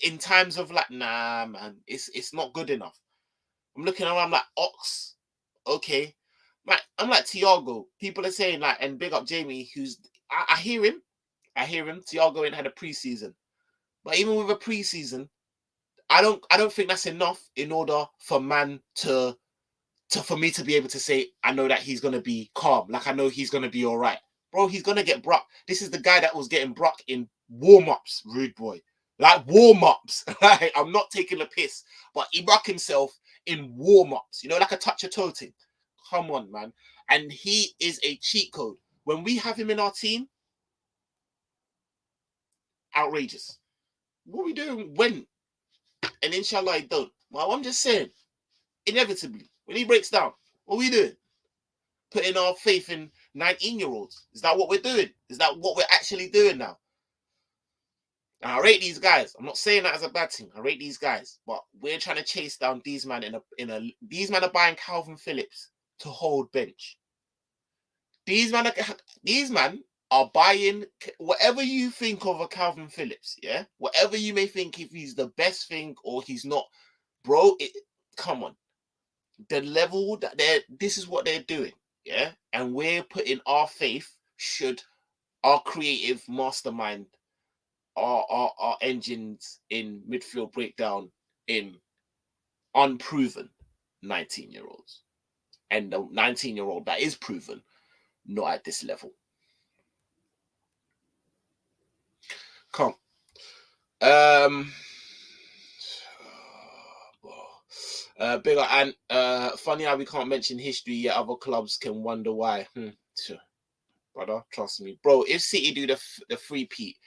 in times of like, nah, man, it's not good enough. I'm looking around, I'm like, Ox, okay. Like, I'm like Thiago. People are saying like, and big up Jamie, who's I hear him. Thiago ain't had a preseason, but even with a preseason, I don't think that's enough in order for man to for me to be able to say I know that he's gonna be calm. Like I know he's gonna be all right, bro. He's gonna get Brock. This is the guy that was getting Brock in warm-ups, rude boy. Like warm-ups. Like, I'm not taking a piss, but he broke himself in warm-ups. You know, like a touch of toe thing. Come on, man. And he is a cheat code. When we have him in our team, outrageous. What are we doing when? And inshallah, I don't. Well, I'm just saying, inevitably, when he breaks down, what are we doing? Putting our faith in 19-year-olds. Is that what we're doing? Is that what we're actually doing now? And I rate these guys. I'm not saying that as a bad thing. I rate these guys, but we're trying to chase down these men these men are buying Calvin Phillips to hold bench. These men are buying whatever you think of a Calvin Phillips, yeah? Whatever you may think if he's the best thing or he's not, bro, come on. The level that this is what they're doing, yeah? And we're putting our faith, should our creative mastermind, our engines in midfield breakdown in unproven 19-year-olds. And the 19-year-old that is proven, not at this level. Come. Bigger and funny how we can't mention history yet other clubs can wonder why. Sure. Brother, trust me, bro. If City do the three-peat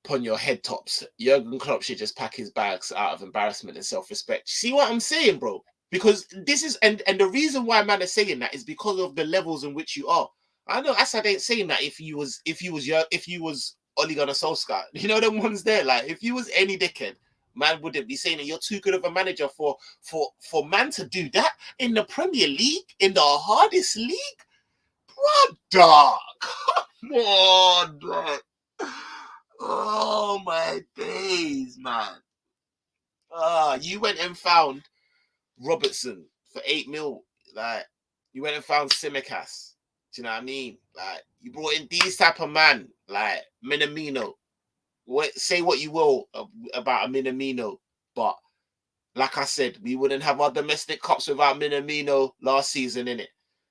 upon your head tops, Jurgen Klopp should just pack his bags out of embarrassment and self-respect. See what I'm saying, bro? Because this is and the reason why man is saying that is because of the levels in which you are. I know Assad ain't saying that if you was Ole Gunnar Solskjaer, you know them ones there. Like if you was any dickhead, man wouldn't be saying that you're too good of a manager for man to do that in the Premier League, in the hardest league. Brother, come on, man. Oh my days, man. You went and found Robertson for 8 mil. Like, you went and found Simicast. Do you know what I mean? Like, you brought in these type of man, like Minamino. Say what you will about a Minamino, but like I said, we wouldn't have our domestic cups without Minamino last season, innit?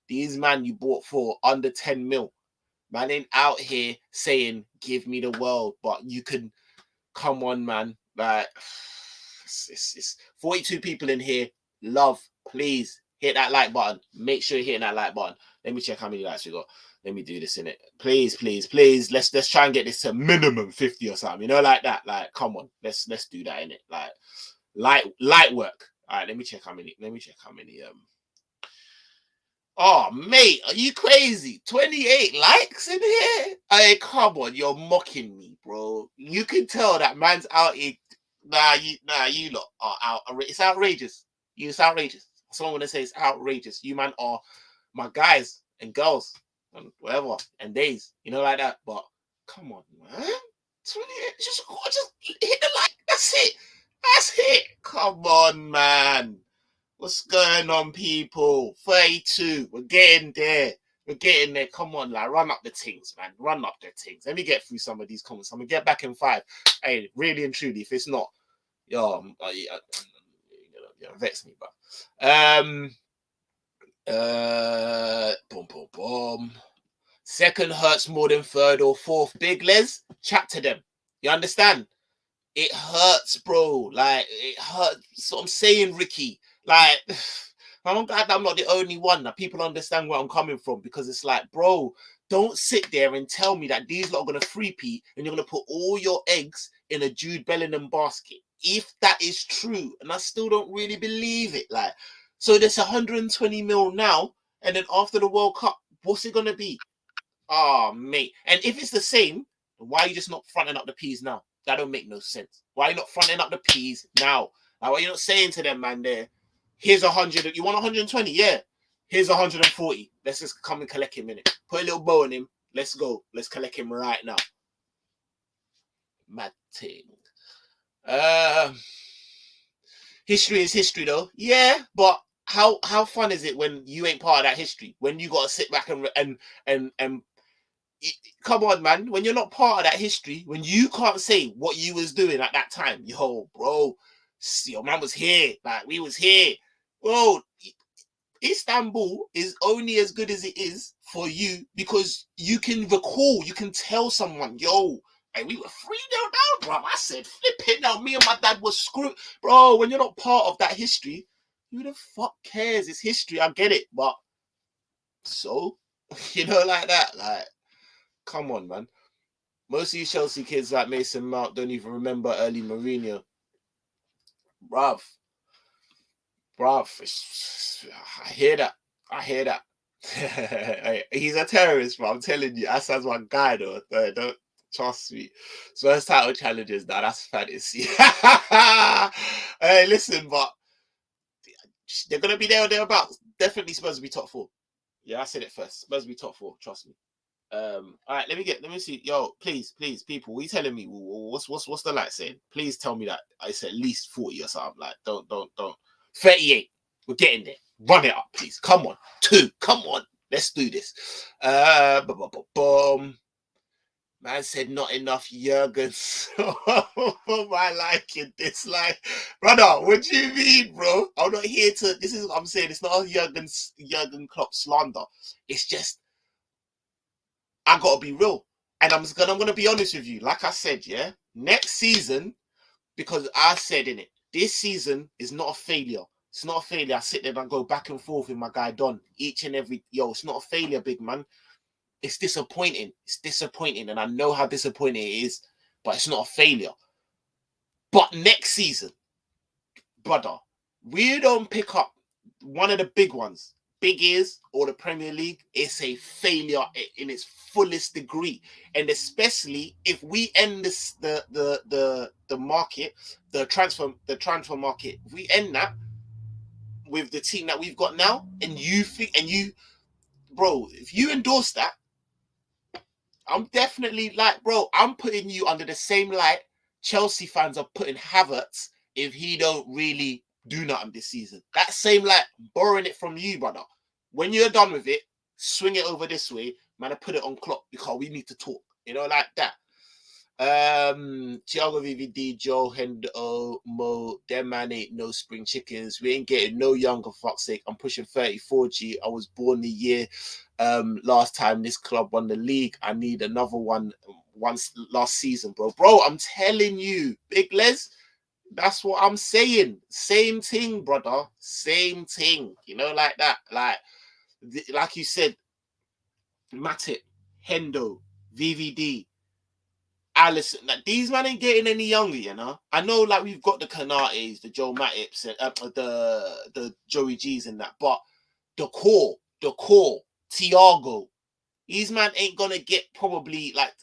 These man you bought for under 10 mil. Man ain't out here saying, give me the world, but you can come on, man. Like, it's 42 people in here. Love, please hit that like button. Make sure you're hitting that like button. Let me check how many likes we got. Let me do this in it. Please, please, please. Let's try and get this to minimum 50 or something. You know, like that. Like, come on. Let's do that in it. Like, light work. All right, let me check how many. Oh, mate, are you crazy? 28 likes in here? Hey, come on, you're mocking me, bro. You can tell that man's out here. You lot are out. It's outrageous. It's outrageous. Someone want to say it's outrageous. You man are my guys and girls and whatever and days, you know, like that. But come on, man. 28. Just hit the like. That's it. That's it. Come on, man. What's going on, people? 32. We're getting there. We're getting there. Come on, like, run up the things, man. Run up the things. Let me get through some of these comments. I'm going to get back in 5. Hey, really and truly, if it's not, vex me, but. Boom. Second hurts more than third or fourth. Big Les, chat to them. You understand? It hurts, bro. Like, it hurts. So I'm saying, Ricky. Like, I'm glad I'm not the only one that people understand where I'm coming from, because it's like, bro, don't sit there and tell me that these lot are going to three-peat and you're going to put all your eggs in a Jude Bellingham basket. If that is true, and I still don't really believe it, like, so there's 120 mil now, and then after the World Cup, what's it going to be? Oh, mate. And if it's the same, why are you just not fronting up the P's now? That don't make no sense. Why are you not fronting up the P's now? Like, why are you not saying to them, man, there, here's 100. You want 120? Yeah. Here's 140. Let's just come and collect him in it. Put a little bow on him. Let's go. Let's collect him right now. Mad thing. History is history, though. Yeah, but how fun is it when you ain't part of that history? When you gotta sit back and come on, man. When you're not part of that history, when you can't say what you was doing at that time, yo, bro, your man was here. Like, we was here. Bro, Istanbul is only as good as it is for you because you can recall, you can tell someone, yo, hey, we were 3-0 down, bro. I said, flip it now. Me and my dad was screwed. Bro, when you're not part of that history, who the fuck cares? It's history. I get it. But so, you know, like that. Like, come on, man. Most of you Chelsea kids like Mason Mount don't even remember early Mourinho. Bruv. I hear that. He's a terrorist, but I'm telling you, Assad's my guy, though. Don't trust me. First title challenges, now that's fantasy. Hey, listen, but they're gonna be there or thereabouts. Definitely supposed to be top 4. Yeah, I said it first. Supposed to be top 4. Trust me. All right, let me see. Yo, please, people, what are you telling me? What's the like saying? Please tell me that it's at least 40 or something. Like, don't. 38. We're getting there. Run it up, please. Come on. 2. Come on. Let's do this. Man said not enough Jurgens. My liking this. Like, brother, what do you mean, bro? I'm not here to. This is what I'm saying. It's not a Jurgen Klopp slander. It's just, I gotta be real. And I'm gonna be honest with you. Like I said, yeah, next season, because I said in it, this season is not a failure. It's not a failure. I sit there and I go back and forth with my guy Don each and every. Yo, it's not a failure, big man. It's disappointing. It's disappointing, and I know how disappointing it is, but it's not a failure. But next season, brother, we don't pick up one of the big ones, big ears, or the Premier League. It's a failure in its fullest degree, and especially if we end this the market, the transfer market. If we end that with the team that we've got now, and you think, and you, bro, if you endorse that, I'm definitely like, bro, I'm putting you under the same light Chelsea fans are putting Havertz if he don't really do nothing this season. That same light, borrowing it from you, brother. When you're done with it, swing it over this way, man, I put it on Klopp because we need to talk, like that. Thiago VVD, Joe, Hendo, Mo, them man ain't no spring chickens. We ain't getting no younger, fuck's sake. I'm pushing 34G. I was born the year last time this club won the league. I need another one once last season, bro. Bro, I'm telling you, Big Les, that's what I'm saying. Same thing, brother. Same thing. Like that. Like you said, Matip, Hendo, VVD, Allison, like these man ain't getting any younger, I know, like we've got the Canates, the Joe Matips, the Joey G's and that, but the core, Thiago, these man ain't gonna get probably like.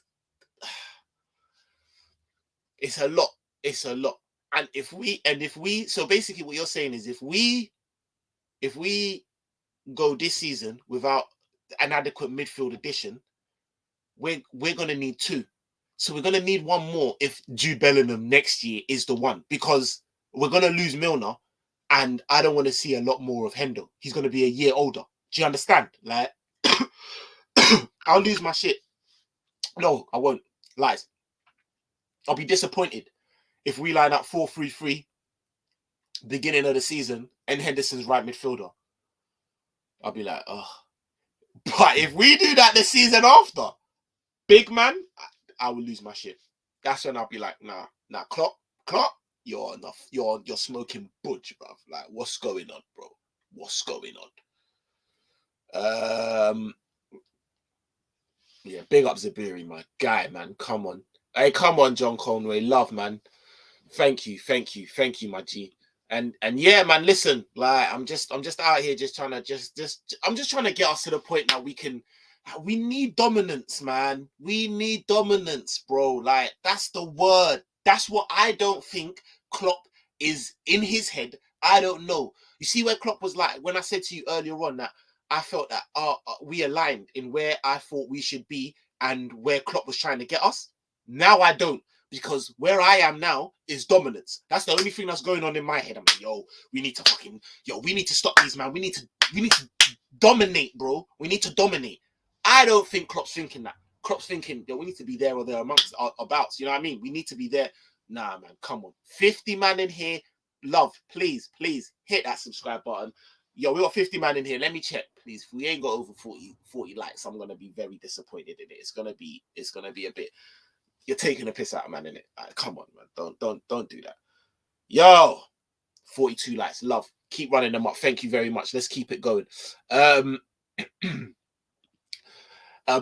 It's a lot. And if we, so basically what you're saying is if we go this season without an adequate midfield addition, we're gonna need two. So we're going to need one more if Jude Bellingham next year is the one, because we're going to lose Milner, and I don't want to see a lot more of Hendo. He's going to be a year older. Do you understand? Like, I'll lose my shit. No, I won't. Lies. I'll be disappointed if we line up 4-3-3 beginning of the season and Henderson's right midfielder. I'll be like, oh. But if we do that the season after, big man, I will lose my shit. That's when I'll be like, nah, Klopp, you're enough. You're smoking budge, bruv. Like, what's going on, bro? What's going on? Yeah, big up Zabiri, my guy, man. Come on. Hey, come on, John Conway. Love, man. Thank you, my G. And yeah, man, listen, like I'm just out here just trying to I'm just trying to get us to the point that we need dominance, man. We need dominance, bro. Like, that's the word. That's what I don't think Klopp is in his head. I don't know. You see where Klopp was like, when I said to you earlier on that I felt that we aligned in where I thought we should be and where Klopp was trying to get us. Now I don't, because where I am now is dominance. That's the only thing that's going on in my head. I'm like, we need to stop these, man. We need to dominate, bro. We need to dominate. I don't think Klopp's thinking that. Klopp's thinking, we need to be there or there amongst our abouts. You know what I mean? We need to be there. Nah, man, come on. 50 man in here. Love, please hit that subscribe button. We got 50 man in here. Let me check, please. If we ain't got over 40 likes, I'm gonna be very disappointed in it. It's gonna be a bit. You're taking a piss out of man, innit? Like, come on, man. Don't do that. 42 likes. Love. Keep running them up. Thank you very much. Let's keep it going.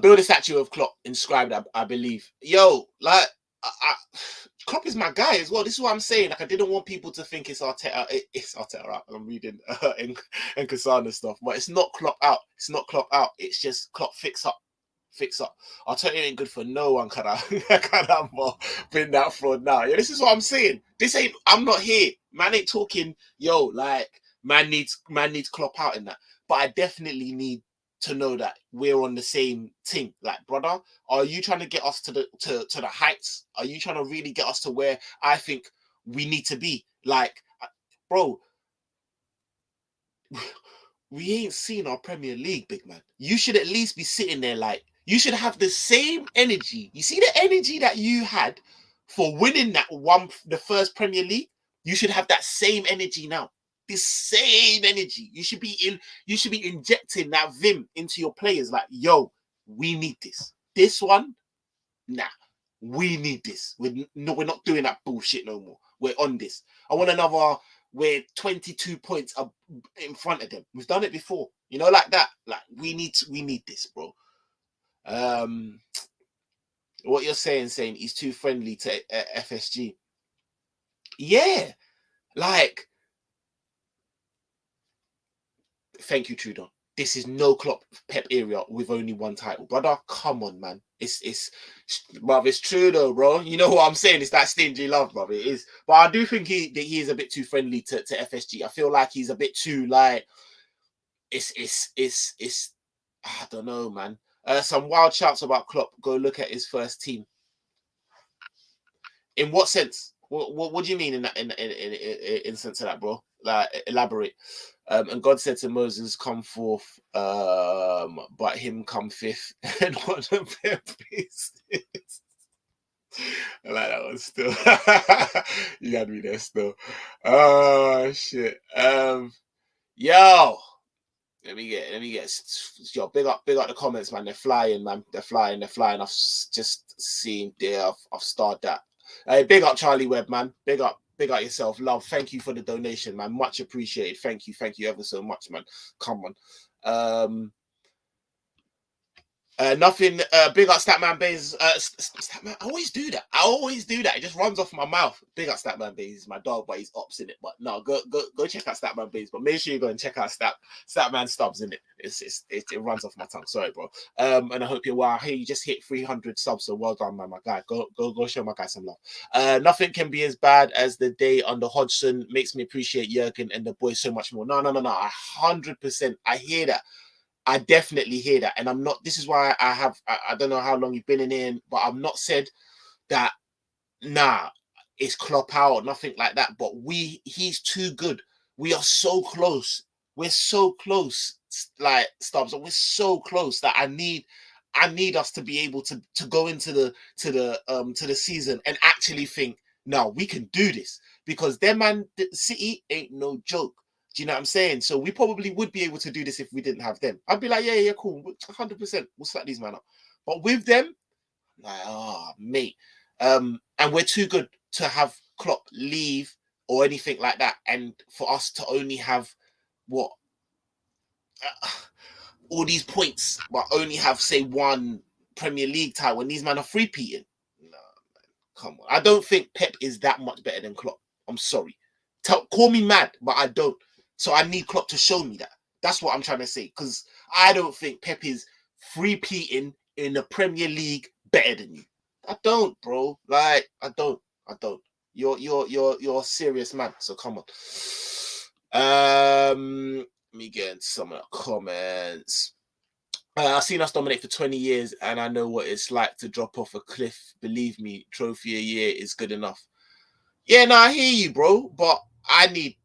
Build a statue of Klopp inscribed, I believe. Klopp is my guy as well. This is what I'm saying. Like, I didn't want people to think it's Arteta. It's Arteta out. I'm reading and Kasana stuff, but it's not Klopp out. It's just Klopp fix up. Arteta ain't good for no one. Can I been that fraud now? Yeah, this is what I'm saying. I'm not here. Man ain't talking. Man needs Klopp out in that. But I definitely need to know that we're on the same thing. Like, brother, are you trying to get us to the heights? Are you trying to really get us to where I think we need to be? Like, bro, we ain't seen our Premier League, big man. You should at least be sitting there like, you should have the same energy. You see the energy that you had for winning the first Premier League? You should have that same energy now. The same energy. You should be injecting that vim into your players. Like, we need this. This one, nah, we need this. We're not doing that bullshit no more. We're on this. I want another we're 22 points up in front of them. We've done it before, you know, like that. Like we need this, bro. What you're saying he's too friendly to FSG. Yeah, like, thank you, Trudon. This is no Klopp Pep area with only one title, brother. Come on, man. It's true though, bro. You know what I'm saying? It's that stingy love, brother. It is. But I do think he is a bit too friendly to FSG. I feel like he's a bit too like. It's. I don't know, man. Some wild shouts about Klopp. Go look at his first team. In what sense? What do you mean in that in sense of that, bro? Like, elaborate. And God said to Moses, "Come forth, but him come fifth." And what the purpose is. I like that one still. You had me there still. Oh shit. Yo. Let me get yo, big up the comments, man. They're flying, man. They're flying. I've just seen there. I've started that. Hey, big up Charlie Webb, man. Big up yourself. Love. Thank you for the donation, man. Much appreciated. Thank you ever so much, man. Come on. Nothing. Big up Statman Bays. Statman, I always do that. It just runs off my mouth. Big up Statman Bays. He's my dog, but he's ops in it. But no, go check out Statman Bays. But make sure you go and check out Statman Stubs in it. It runs off my tongue. Sorry, bro. And I hope you're well. Hey, you just hit 300 subs, so well done, man, my guy. Go show my guy some love. Nothing can be as bad as the day under Hodgson. Makes me appreciate Jurgen and the boys so much more. No. 100%. I hear that. I definitely hear that. And I'm not, this is why I don't know how long you've been in here, but I've not said that, nah, it's Klopp out or nothing like that. But he's too good. We are so close. We're so close, like Stubbs. We're so close that I need us to be able to go into the season and actually think, no, we can do this, because their man City ain't no joke. Do you know what I'm saying? So we probably would be able to do this if we didn't have them. I'd be like, yeah, cool, 100%. We'll slap these man up. But with them, like, mate. And we're too good to have Klopp leave or anything like that. And for us to only have all these points, but only have, say, one Premier League title when these men are free-peating. No, man, come on. I don't think Pep is that much better than Klopp. I'm sorry. Call me mad, but I don't. So I need Klopp to show me that. That's what I'm trying to say. Because I don't think Pep is free-peating in the Premier League better than you. I don't, bro. Like, I don't. You're a serious man. So come on. Let me get into some of the comments. I've seen us dominate for 20 years, and I know what it's like to drop off a cliff. Believe me, trophy a year is good enough. Yeah, no, I hear you, bro. But I need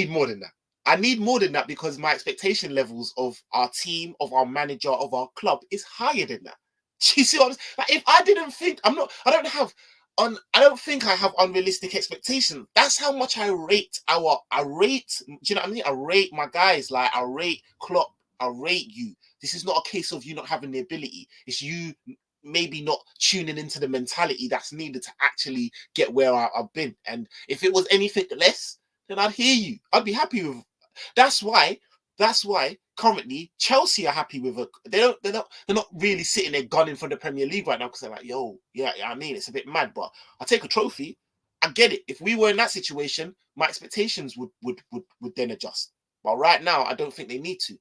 more than that. I need more than that, because my expectation levels of our team, of our manager, of our club is higher than that. Do you see what I'm saying? Like, if I didn't think, I don't think I have unrealistic expectations. That's how much I rate. Do you know what I mean? I rate my guys. Like, I rate Klopp. I rate you. This is not a case of you not having the ability. It's you maybe not tuning into the mentality that's needed to actually get where I've been. And if it was anything less, then I'd hear you. I'd be happy with. That's why currently Chelsea are happy with they're not really sitting there gunning for the Premier League right now, because they're like, yo, yeah, I mean, it's a bit mad, but I'll take a trophy. I get it. If we were in that situation, my expectations would then adjust. But right now, I don't think they need to.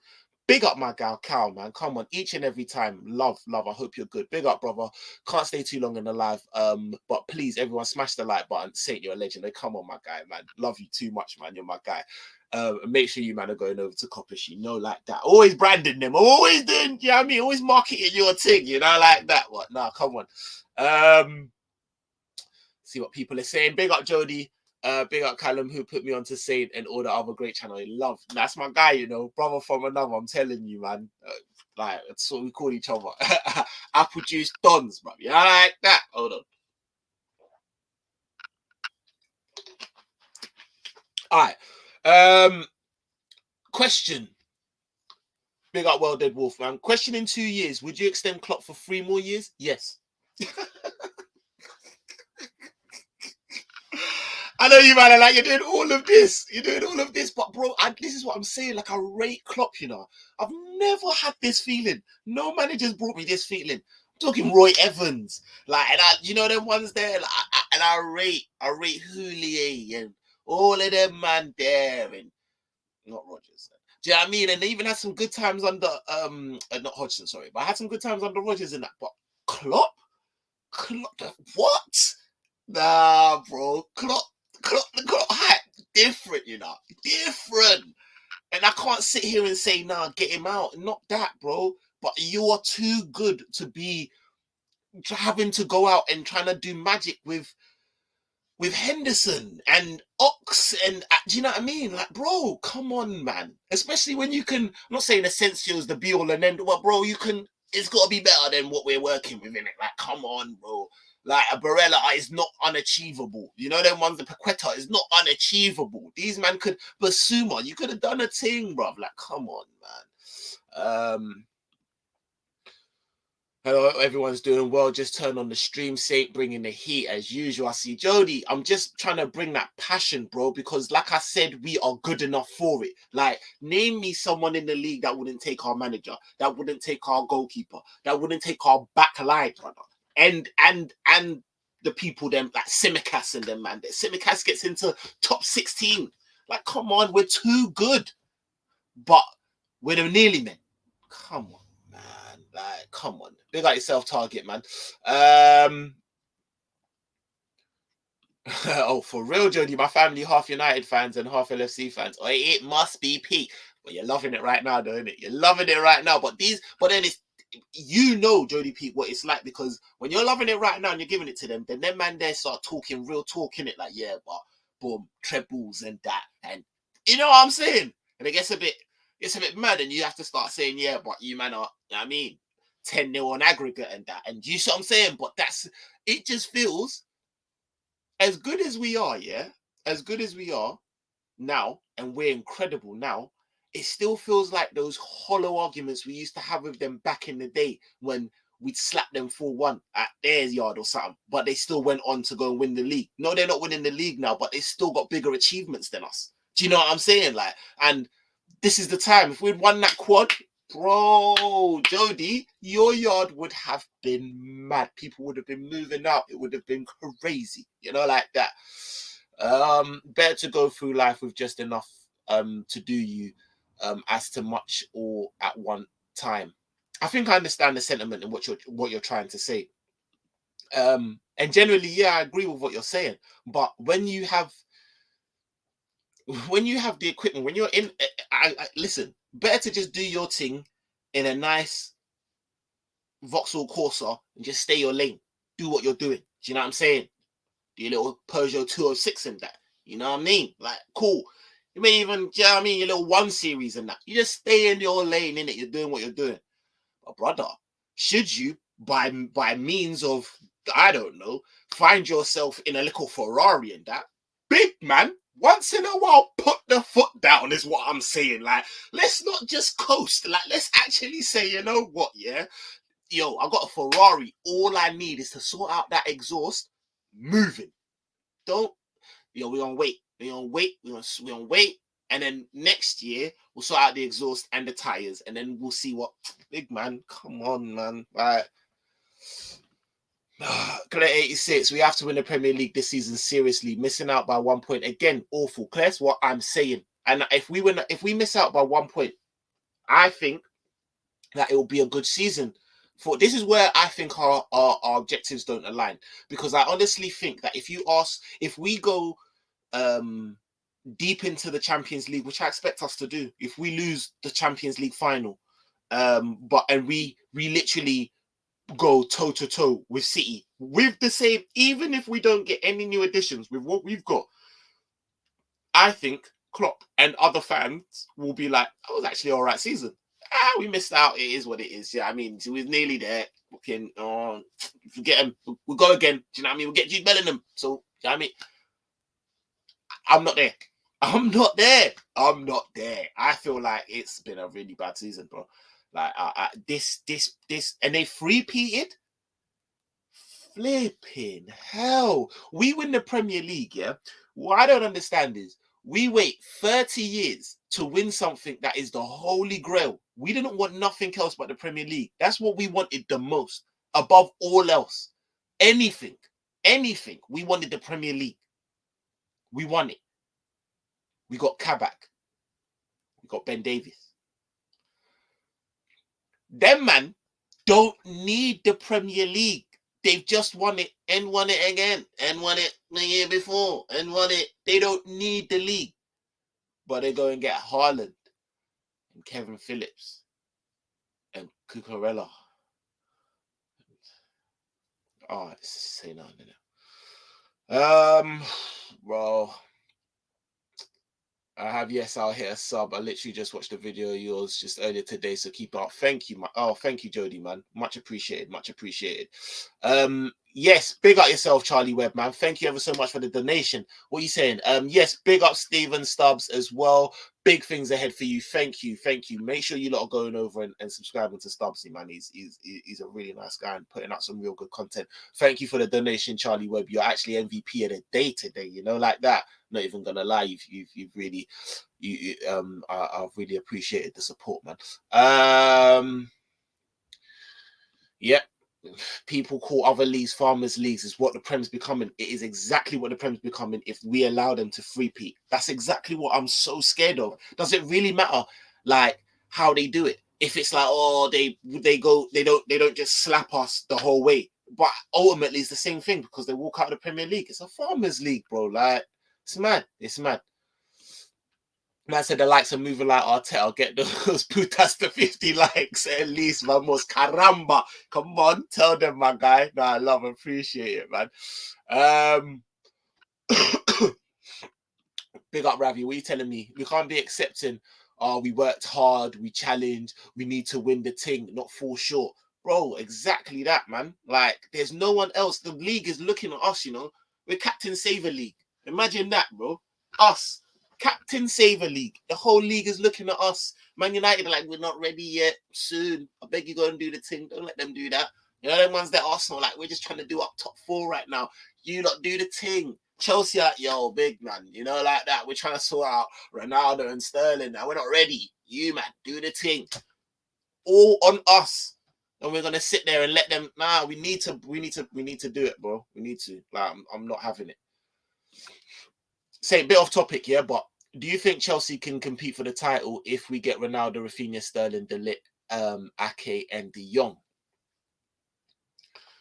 Big up my gal, Cal, man. Come on, each and every time. Love. I hope you're good. Big up, brother. Can't stay too long in the live. But please, everyone, smash the like button. Saint, you're a legend. Come on, my guy, man. Love you too much, man. You're my guy. Make sure you, man, are going over to Coppish. You know, like that. Always branding them. Always doing, you know what I mean? Always marketing your thing, you know, like that. What? Nah, come on. See what people are saying. Big up, Jody. Big up Callum, who put me on to Saint and all the other great channel. I love. That's my guy, you know, brother from another. I'm telling you, man. Like, that's what we call each other. Apple juice dons, bro. You know, like that. Hold on. All right. Question. Big up Well Dead Wolf, man. Question: in 2 years, would you extend Klopp for 3 more years? Yes. I know you, man. Are like, you're doing all of this. You're doing all of this. But, bro, this is what I'm saying. Like, I rate Klopp, you know. I've never had this feeling. No manager's brought me this feeling. I'm talking Roy Evans. Like, and you know them ones there? Like, I rate Houllier and all of them, man, there. And not Rodgers. Do you know what I mean? And they even had some good times under, not Hodgson, sorry. But I had some good times under Rodgers in that. But Klopp? What? Nah, bro. Klopp hype different, you know. Different. And I can't sit here and say, nah, get him out. Not that, bro. But you are too good to be having to go out and trying to do magic with Henderson and Ox and do you know what I mean? Like, bro, come on, man. Especially when you can, I'm not saying Asensio is the be all and end, but bro, it's got to be better than what we're working with, innit? Like, come on, bro. Like, a Barella is not unachievable. You know them ones, the Paqueta is not unachievable. These man could, Basuma, you could have done a thing, bro. Like, come on, man. Hello, everyone's doing well. Just turn on the stream, bringing the heat as usual. I see Jody. I'm just trying to bring that passion, bro, because like I said, we are good enough for it. Like, name me someone in the league that wouldn't take our manager, that wouldn't take our goalkeeper, that wouldn't take our back line, brother. And the people, them, like Simicast and them, man. Simicast gets into top 16. Like, come on, we're too good. But we're the nearly men. Come on. Like, come on. Big out yourself, Target, man. Oh, for real, Jody. My family, half United fans and half LFC fans. Oh, it must be peak. But you're loving it right now, though, isn't it? You're loving it right now. But then it's, you know, Jody Pete, what it's like, because when you're loving it right now and you're giving it to them, then them man there start talking real talk, in it, like, yeah, but boom, trebles and that, and you know what I'm saying? And it gets a bit mad, and you have to start saying, yeah, but you man are, you know what I mean, 10-0 on aggregate and that, and you see what I'm saying? But it just feels as good as we are, yeah, as good as we are now, and we're incredible now. It still feels like those hollow arguments we used to have with them back in the day when we'd slap them 4-1 at their yard or something, but they still went on to go and win the league. No, they're not winning the league now, but they still got bigger achievements than us. Do you know what I'm saying? Like, and this is the time. If we'd won that quad, bro, Jody, your yard would have been mad. People would have been moving out. It would have been crazy, you know, like that. Better to go through life with just enough to do you as to much or at one time. I think I understand the sentiment and what you're trying to say. And generally, yeah, I agree with what you're saying. But when you have the equipment, when you're in, listen, better to just do your thing in a nice Vauxhall Corsa and just stay your lane. Do what you're doing. Do you know what I'm saying? Do your little Peugeot 206 and that. You know what I mean? Like, cool. You may even, you know what I mean, your little 1 Series and that. You just stay in your lane, innit? You're doing what you're doing. But brother, should you, by means of, I don't know, find yourself in a little Ferrari and that, big man, once in a while, put the foot down is what I'm saying. Like, let's not just coast. Like, let's actually say, you know what, yeah? Yo, I got a Ferrari. All I need is to sort out that exhaust, moving. Don't, we're gonna wait. We're gonna wait. And then next year, we'll sort out the exhaust and the tires. And then we'll see what, big man, come on, man. Right. Claire 86, we have to win the Premier League this season, seriously. Missing out by 1 point. Again, awful. Claire's what I'm saying. And if we miss out by 1 point, I think that it will be a good season. This is where I think our objectives don't align. Because I honestly think that if we go deep into the Champions League, which I expect us to do, if we lose the Champions League final, and we literally go toe to toe with City with the same, even if we don't get any new additions with what we've got, I think Klopp and other fans will be like, that was actually all right season. We missed out. It is what it is. Yeah, I mean, we're nearly there. Fucking, forget him. We'll go again. Do you know what I mean? We'll get Jude Bellingham. So, you know what I mean? I'm not there. I feel like it's been a really bad season, bro. Like, this, and they three-peated. Flipping hell. We win the Premier League, yeah? What I don't understand is we wait 30 years to win something that is the holy grail. We didn't want nothing else but the Premier League. That's what we wanted the most, above all else. Anything. We wanted the Premier League. We won it. We got Kabak. We got Ben Davies. Them man don't need the Premier League. They've just won it and won it again and won it the year before and won it. They don't need the league. But they go and get Haaland and Kevin Phillips and Cucurella. Oh, it's say nothing. Bro, I have, yes, I'll hit a sub. I literally just watched a video of yours just earlier today, so keep it up. Thank you, thank you, Jody, man. Much appreciated, much appreciated. Yes, big up yourself, Charlie Webb, man. Thank you ever so much for the donation. What are you saying? Yes, big up Stephen Stubbs as well. Big things ahead for you. Thank you, thank you. Make sure you lot are going over and subscribing to Stubbsy, man. He's a really nice guy and putting out some real good content. Thank you for the donation, Charlie Webb. You're actually MVP of the day today, you know, like that. Not even gonna lie, you've really, I've really appreciated the support, man. Yeah. People call other leagues farmers leagues. Is what the Prem's becoming. It is exactly what the Prem's becoming if we allow them to three-peat. That's exactly what I'm so scared of. Does it really matter like how they do it? If it's like, oh, they don't just slap us the whole way. But ultimately it's the same thing because they walk out of the Premier League. It's a farmers league, bro. Like, it's mad. It's mad. Man said the likes are moving like Arteta. Get those putas to 50 likes at least, vamos. Caramba. Come on, tell them, my guy. No, I love and appreciate it, man. Big up, Ravi. What are you telling me? We can't be accepting, we worked hard, we challenged, we need to win the thing, not fall short. Bro, exactly that, man. Like, there's no one else. The league is looking at us, you know. We're Captain Saver League. Imagine that, bro. Us. Captain Saver League. The whole league is looking at us. Man United are like, we're not ready yet. Soon. I beg you go and do the thing. Don't let them do that. You know, them ones that Arsenal, like, we're just trying to do up top 4 right now. You lot do the thing. Chelsea are, yo, big man. You know, like that. We're trying to sort out Ronaldo and Sterling now. We're not ready. You, man, do the thing. All on us. And we're gonna sit there and let them. Nah, we need to do it, bro. We need to. Like, I'm not having it. Say a bit off topic, yeah, but do you think Chelsea can compete for the title if we get Ronaldo, Rafinha, Sterling, De Ligt, Ake, and De Jong?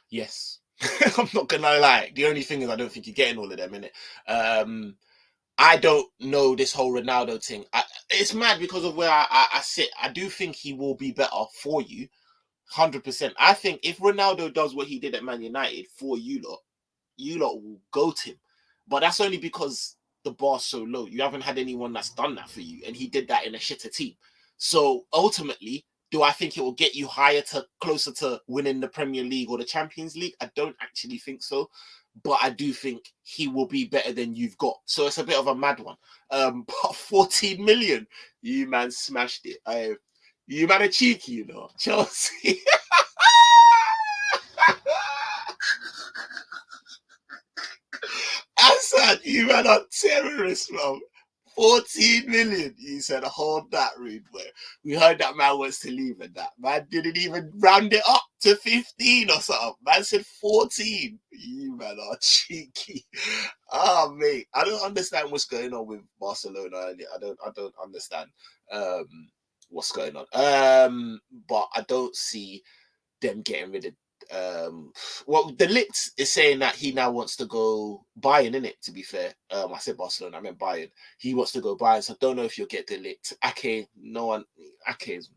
Yes. I'm not gonna lie. The only thing is I don't think you're getting all of them, innit? I don't know this whole Ronaldo thing. It's mad because of where I sit. I do think he will be better for you, 100%. I think if Ronaldo does what he did at Man United for you lot will goat him. But that's only because the bar's so low. You haven't had anyone that's done that for you, and he did that in a shitter team. So ultimately, do I think it will get you closer to winning the Premier League or the Champions League? I don't actually think so. But I do think he will be better than you've got. So it's a bit of a mad one. But 14 million, you man smashed it. You man are cheeky, you know. Chelsea. I said, you man are terrorists, bro. 14 million. You said, hold that, rude boy. We heard that man wants to leave and that. Man didn't even round it up to 15 or something. Man said 14. You man are cheeky. Oh, mate. I don't understand what's going on with Barcelona. I don't understand what's going on. But I don't see them getting rid of well, De Ligt is saying that he now wants to go Bayern, innit? To be fair, I said Barcelona, I meant Bayern. He wants to go Bayern, so I don't know if you'll get De Ligt. Ake, no one. Ake is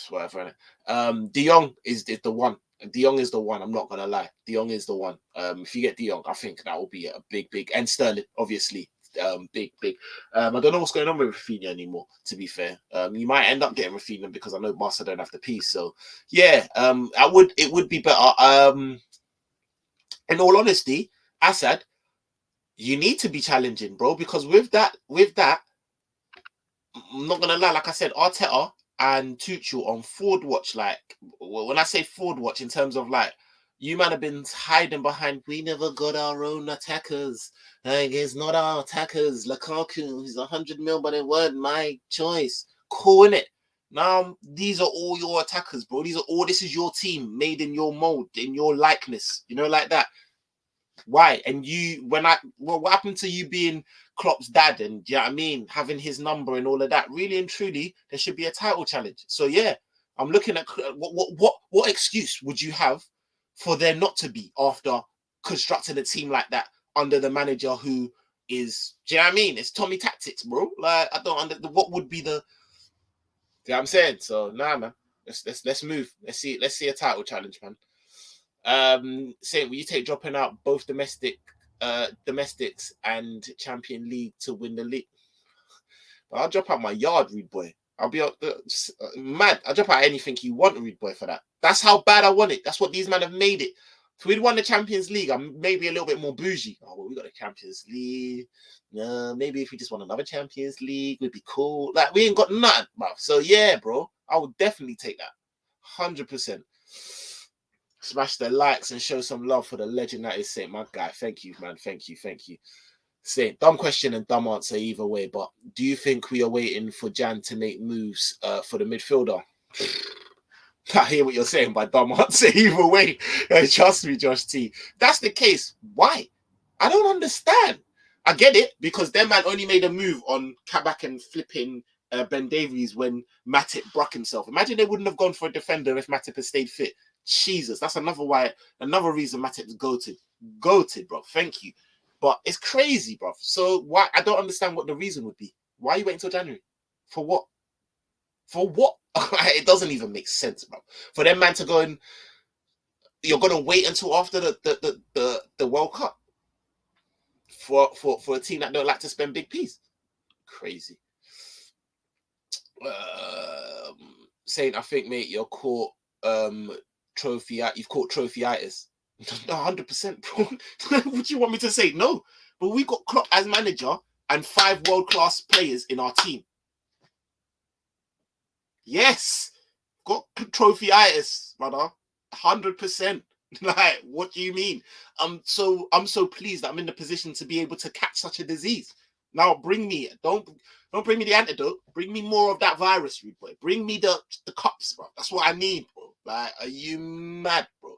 whatever. De Jong is the one. De Jong is the one. I'm not gonna lie. De Jong is the one. If you get De Jong, I think that will be a big, and Sterling, obviously. Big. I don't know what's going on with Rafinha anymore, to be fair. You might end up getting Rafinha because I know Barca don't have the piece. So yeah, it would be better. In all honesty, Assad, you need to be challenging, bro, because with that, I'm not gonna lie, like I said, Arteta and Tuchel on forward watch, like when I say forward watch in terms of like You man have been hiding behind, we never got our own attackers. Like, it's not our attackers. Lukaku, he's 100 mil, but it weren't my choice. Cool, innit? Now, these are all your attackers, bro. This is your team made in your mold, in your likeness, you know, like that. Why? And what happened to you being Klopp's dad and, you know what I mean, having his number and all of that? Really and truly, there should be a title challenge. So, yeah, I'm looking at what excuse would you have for there not to be after constructing a team like that under the manager who is, do you know what I mean? It's Tommy tactics, bro. Like, I don't under what would be the, you know what I'm saying? So, nah, man. Let's move. Let's see a title challenge, man. Saying, will you take dropping out both domestics and Champion League to win the league? But I'll drop out my yard, Rude Boy. I'll be mad. I'll drop out anything you want, Rude Boy, for that. That's how bad I want it. That's what these men have made it. If we'd won the Champions League, I'm maybe a little bit more bougie. Oh, well, we got a Champions League. Maybe if we just won another Champions League, we'd be cool. Like, we ain't got nothing, bro. So, yeah, bro, I would definitely take that. 100%. Smash the likes and show some love for the legend that is Saint, my guy. Thank you, man. Thank you. Saint, dumb question and dumb answer either way, but do you think we are waiting for Jan to make moves for the midfielder? I hear what you're saying by dumb answer either way. Trust me, Josh T. That's the case. Why? I don't understand. I get it, because their man only made a move on Kabak and flipping Ben Davies when Matip broke himself. Imagine they wouldn't have gone for a defender if Matip had stayed fit. Jesus, that's another reason Matip's goated, bro. Thank you. But it's crazy, bro. So why? I don't understand what the reason would be. Why are you waiting until January? For what? For what? It doesn't even make sense, bro. For them man to go and you're gonna wait until after the World Cup for a team that don't like to spend big piece. Crazy. Saying, I think, mate, you're caught you've caught trophyitis. 100%, bro. What do you want me to say? No, but we got Klopp as manager and 5 world-class players in our team. Yes, got trophyitis, brother. 100%. Like, what do you mean? I'm so pleased that I'm in the position to be able to catch such a disease. Now bring me don't bring me the antidote. Bring me more of that virus, rude boy. Bring me the cups, bro. That's what I need, bro. Like, are you mad, bro?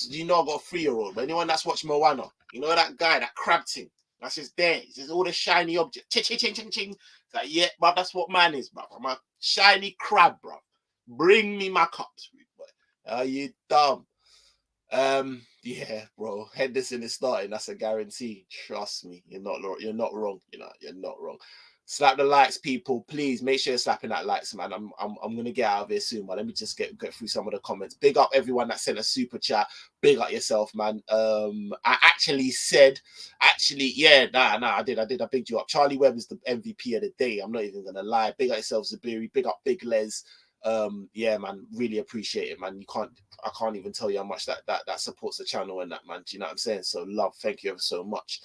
You know I got a 3-year-old. But anyone that's watched Moana, you know that guy, that crab thing. That's just there. It's just all the shiny objects. Ching, ching, ching, ching. It's like, yeah, bro, that's what man is, bro. I'm a shiny crab, bro. Bring me my cups, rude boy. Are you dumb? Yeah, bro. Henderson is starting. That's a guarantee. Trust me. You're not wrong. You're not wrong. Slap the likes, people. Please make sure you're slapping that likes, man. I'm gonna get out of here soon, man. Let me just get through some of the comments. Big up everyone that sent a super chat. Big up yourself, man. I I did. I bigged you up. Charlie Webb is the MVP of the day. I'm not even gonna lie. Big up yourself, Zabiri. Big up Big Les. Yeah, man, really appreciate it, man. I can't even tell you how much that supports the channel and that, man. Do you know what I'm saying? So love, thank you ever so much.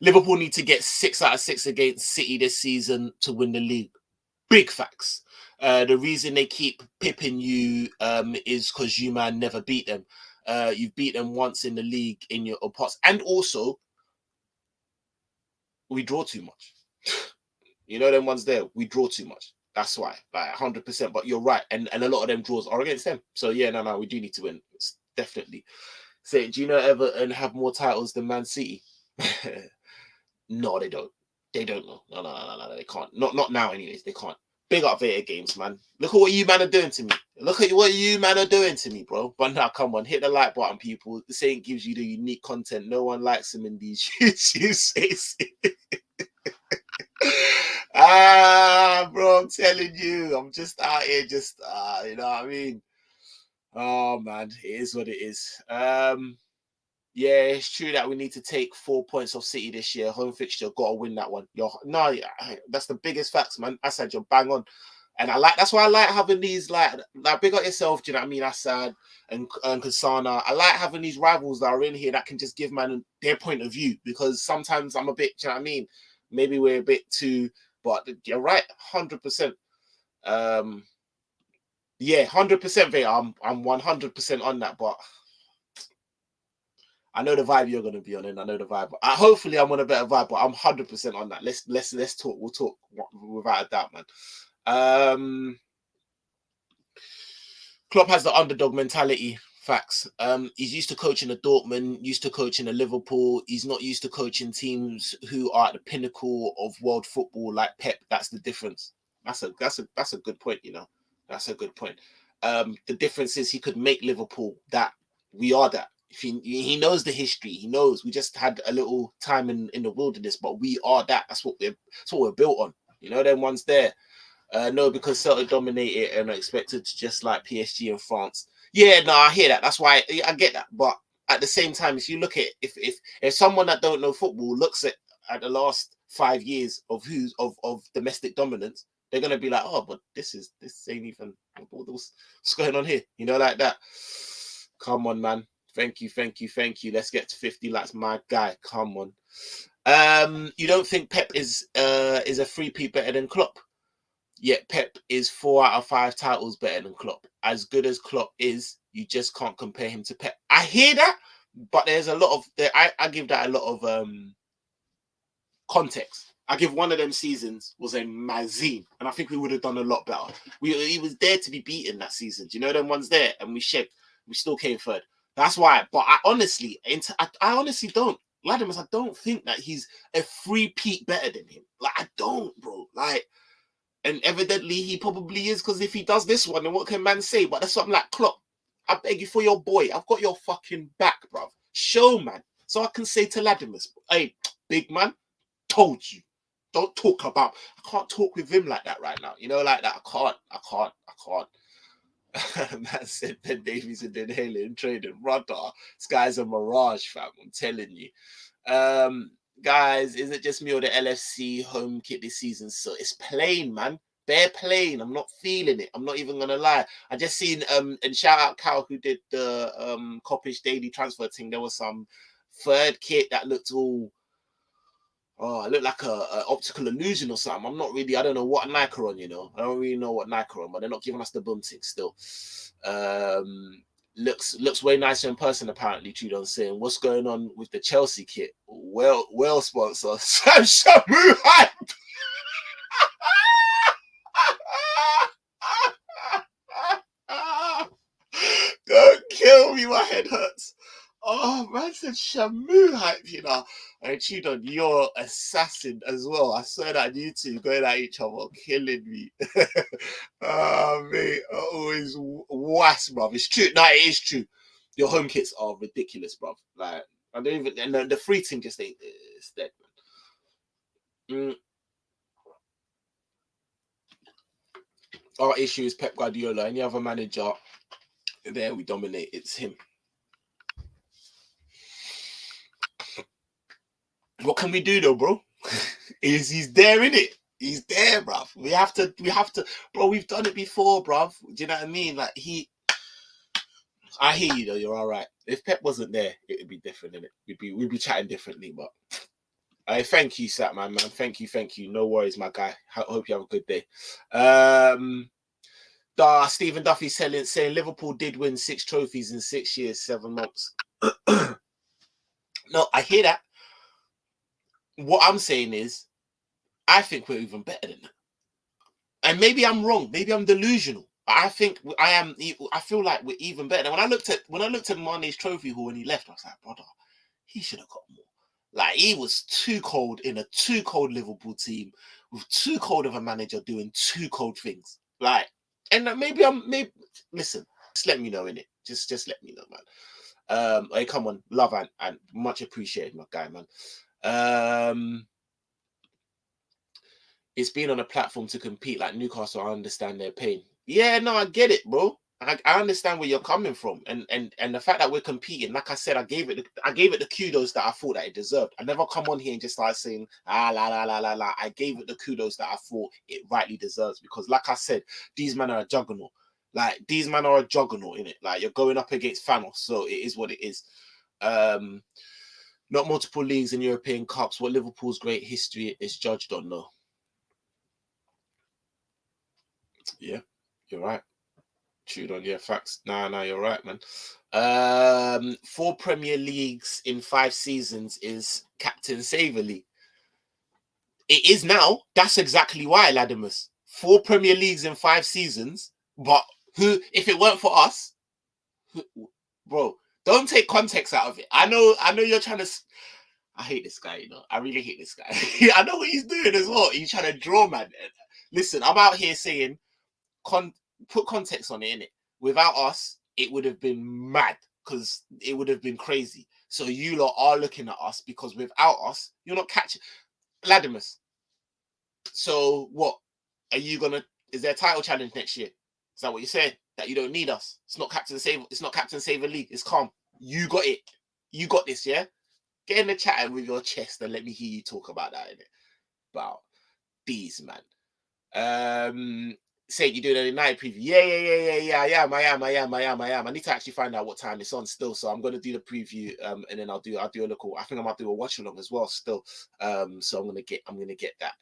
Liverpool need to get 6 out of 6 against City this season to win the league. Big facts. The reason they keep pipping you is because you, man, never beat them. You've beat them once in the league in your pots. And also, we draw too much. You know them ones there, we draw too much. That's why, like 100%. But you're right. And a lot of them draws are against them. So, yeah, no, we do need to win. It's definitely. Say, do you know Everton have more titles than Man City? No, they don't. They don't know. No, they can't. Not now, anyways. They can't. Big up Veta Games, man. Look at what you man are doing to me. Look at what you man are doing to me, bro. But now, come on, hit the like button, people. The saying gives you the unique content. No one likes them in these YouTube spaces. Bro, I'm telling you, I'm just out here, you know what I mean? Oh, man, it is what it is. Yeah, it's true that we need to take 4 points off City this year. Home fixture, got to win that one. That's the biggest facts, man. Assad, you're bang on. And that's why I like having these, like big up yourself, do you know what I mean, Assad and Kasana. I like having these rivals that are in here that can just give man their point of view, because sometimes I'm a bit, do you know what I mean? Maybe we're a bit too, but you're right, 100%. Yeah, 100%, Vay. I'm 100% on that, but I know the vibe you're gonna be on, and I know the vibe. Hopefully, I'm on a better vibe, but I'm 100% on that. Let's talk. We'll talk without a doubt, man. Klopp has the underdog mentality. Facts. He's used to coaching a Dortmund, used to coaching a Liverpool. He's not used to coaching teams who are at the pinnacle of world football like Pep. That's the difference. That's a good point. You know, that's a good point. The difference is he could make Liverpool that. We are that. If he knows the history, he knows. We just had a little time in the wilderness, but we are that. That's what we're built on. You know, them ones there. No, because Celtic dominated and are expected to just like PSG in France. Yeah, no, I hear that. That's why I get that. But at the same time, if you look at if someone that don't know football looks at the last 5 years of domestic dominance, they're gonna be like, oh, but this ain't even what's going on here, you know, like that. Come on, man. Thank you. Let's get to 50 likes, my guy. Come on. You don't think Pep is a three-peat better than Klopp? Yet Pep is 4 out of 5 titles better than Klopp. As good as Klopp is, you just can't compare him to Pep. I hear that, but there's a lot of I give that a lot of context. I give one of them seasons was a mazine, and I think we would have done a lot better. He was there to be beaten that season. Do you know them ones there? And we still came third. That's why. But I honestly don't. Latimus, I don't think that he's a three-peat better than him. Like, I don't, bro. Like, and evidently he probably is, because if he does this one, then what can man say? But that's something like Klopp. I beg you for your boy. I've got your fucking back, bro. Show, man. So I can say to Latimus, hey, big man, told you. Don't talk about. I can't talk with him like that right now. You know, like that. I can't. Man said Ben Davies and then Haley in training. Brother, this guy's a mirage, fam. I'm telling you. Guys, is it just me or the LFC home kit this season? So it's plain, man. Bare plain. I'm not feeling it. I'm not even gonna lie. I just seen and shout out Cal who did the Coppish daily transfer thing. There was some third kit that looked all it looked like a optical illusion or something. I don't know what Nike are on, you know. I don't really know what Nike are on, but they're not giving us the boom thing still. Looks way nicer in person, apparently. Trudon saying, what's going on with the Chelsea kit? Well, sponsor Sam Shamu hype. Don't kill me, my head hurts. Oh, man said Shamu hype, you know. And Trudon, you're assassin as well. I saw that on YouTube going at each other, killing me. Oh, mate, always was, bruv. It's true. No, it is true. Your home kits are ridiculous, bruv. Like, I don't even, and the free thing just ain't, it's dead, man. Our issue is Pep Guardiola. Any other manager there, we dominate. It's him. What can we do though, bro? He's there, innit? He's there, bruv. We have to, bro. We've done it before, bruv. Do you know what I mean? Like I hear you though. You're all right. If Pep wasn't there, it would be different, innit? We'd be chatting differently. But thank you, Satman, man. Thank you. No worries, my guy. Hope you have a good day. Stephen Duffy saying Liverpool did win 6 trophies in 6 years, 7 months. No, I hear that. What I'm saying is, I think we're even better than that. And maybe I'm wrong. Maybe I'm delusional. I think I am. I feel like we're even better. When I looked at Mane's trophy haul when he left, I was like, brother, he should have got more. Like, he was too cold in a too cold Liverpool team with too cold of a manager doing too cold things. Like, and maybe listen, just let me know, innit? Just let me know, man. Hey, come on, love and much appreciated, my guy, man. It's been on a platform to compete like Newcastle. I understand their pain. Yeah, no, I get it, bro. I understand where you're coming from, and the fact that we're competing, like I said, I gave it the kudos that I thought that it deserved. I never come on here and just start saying la la la la la. I gave it the kudos that I thought it rightly deserves, because, like I said, these men are a juggernaut. Like, these men are a juggernaut, innit? Like, you're going up against Thanos, so it is what it is. Not multiple leagues and European Cups. What Liverpool's great history is judged on, though. Yeah, you're right. Chewed on, yeah, facts. Nah, you're right, man. 4 Premier Leagues in 5 seasons is Captain Saverly. It is now. That's exactly why, Ladimus. 4 Premier Leagues in 5 seasons. But who, if it weren't for us, bro, don't take context out of it. I know you're trying to. I hate this guy, you know. I really hate this guy. I know what he's doing as well. He's trying to draw, man. Listen, I'm out here saying, put context on it, innit? Without us, it would have been mad because it would have been crazy. So you lot are looking at us because without us, you're not catching. Ladimus. So what? Are you gonna? Is there a title challenge next year? Is that what you're saying? That you don't need us? It's not Captain Save. It's not Captain Save a League. It's calm. You got it. You got this. Yeah. Get in the chat with your chest and let me hear you talk about that. Innit? About these, man. Say you doing a night preview. Yeah. I am. I need to actually find out what time it's on still. So I'm gonna do the preview, and then I'll do a little. I think I might do a watch along as well still. So I'm gonna get that.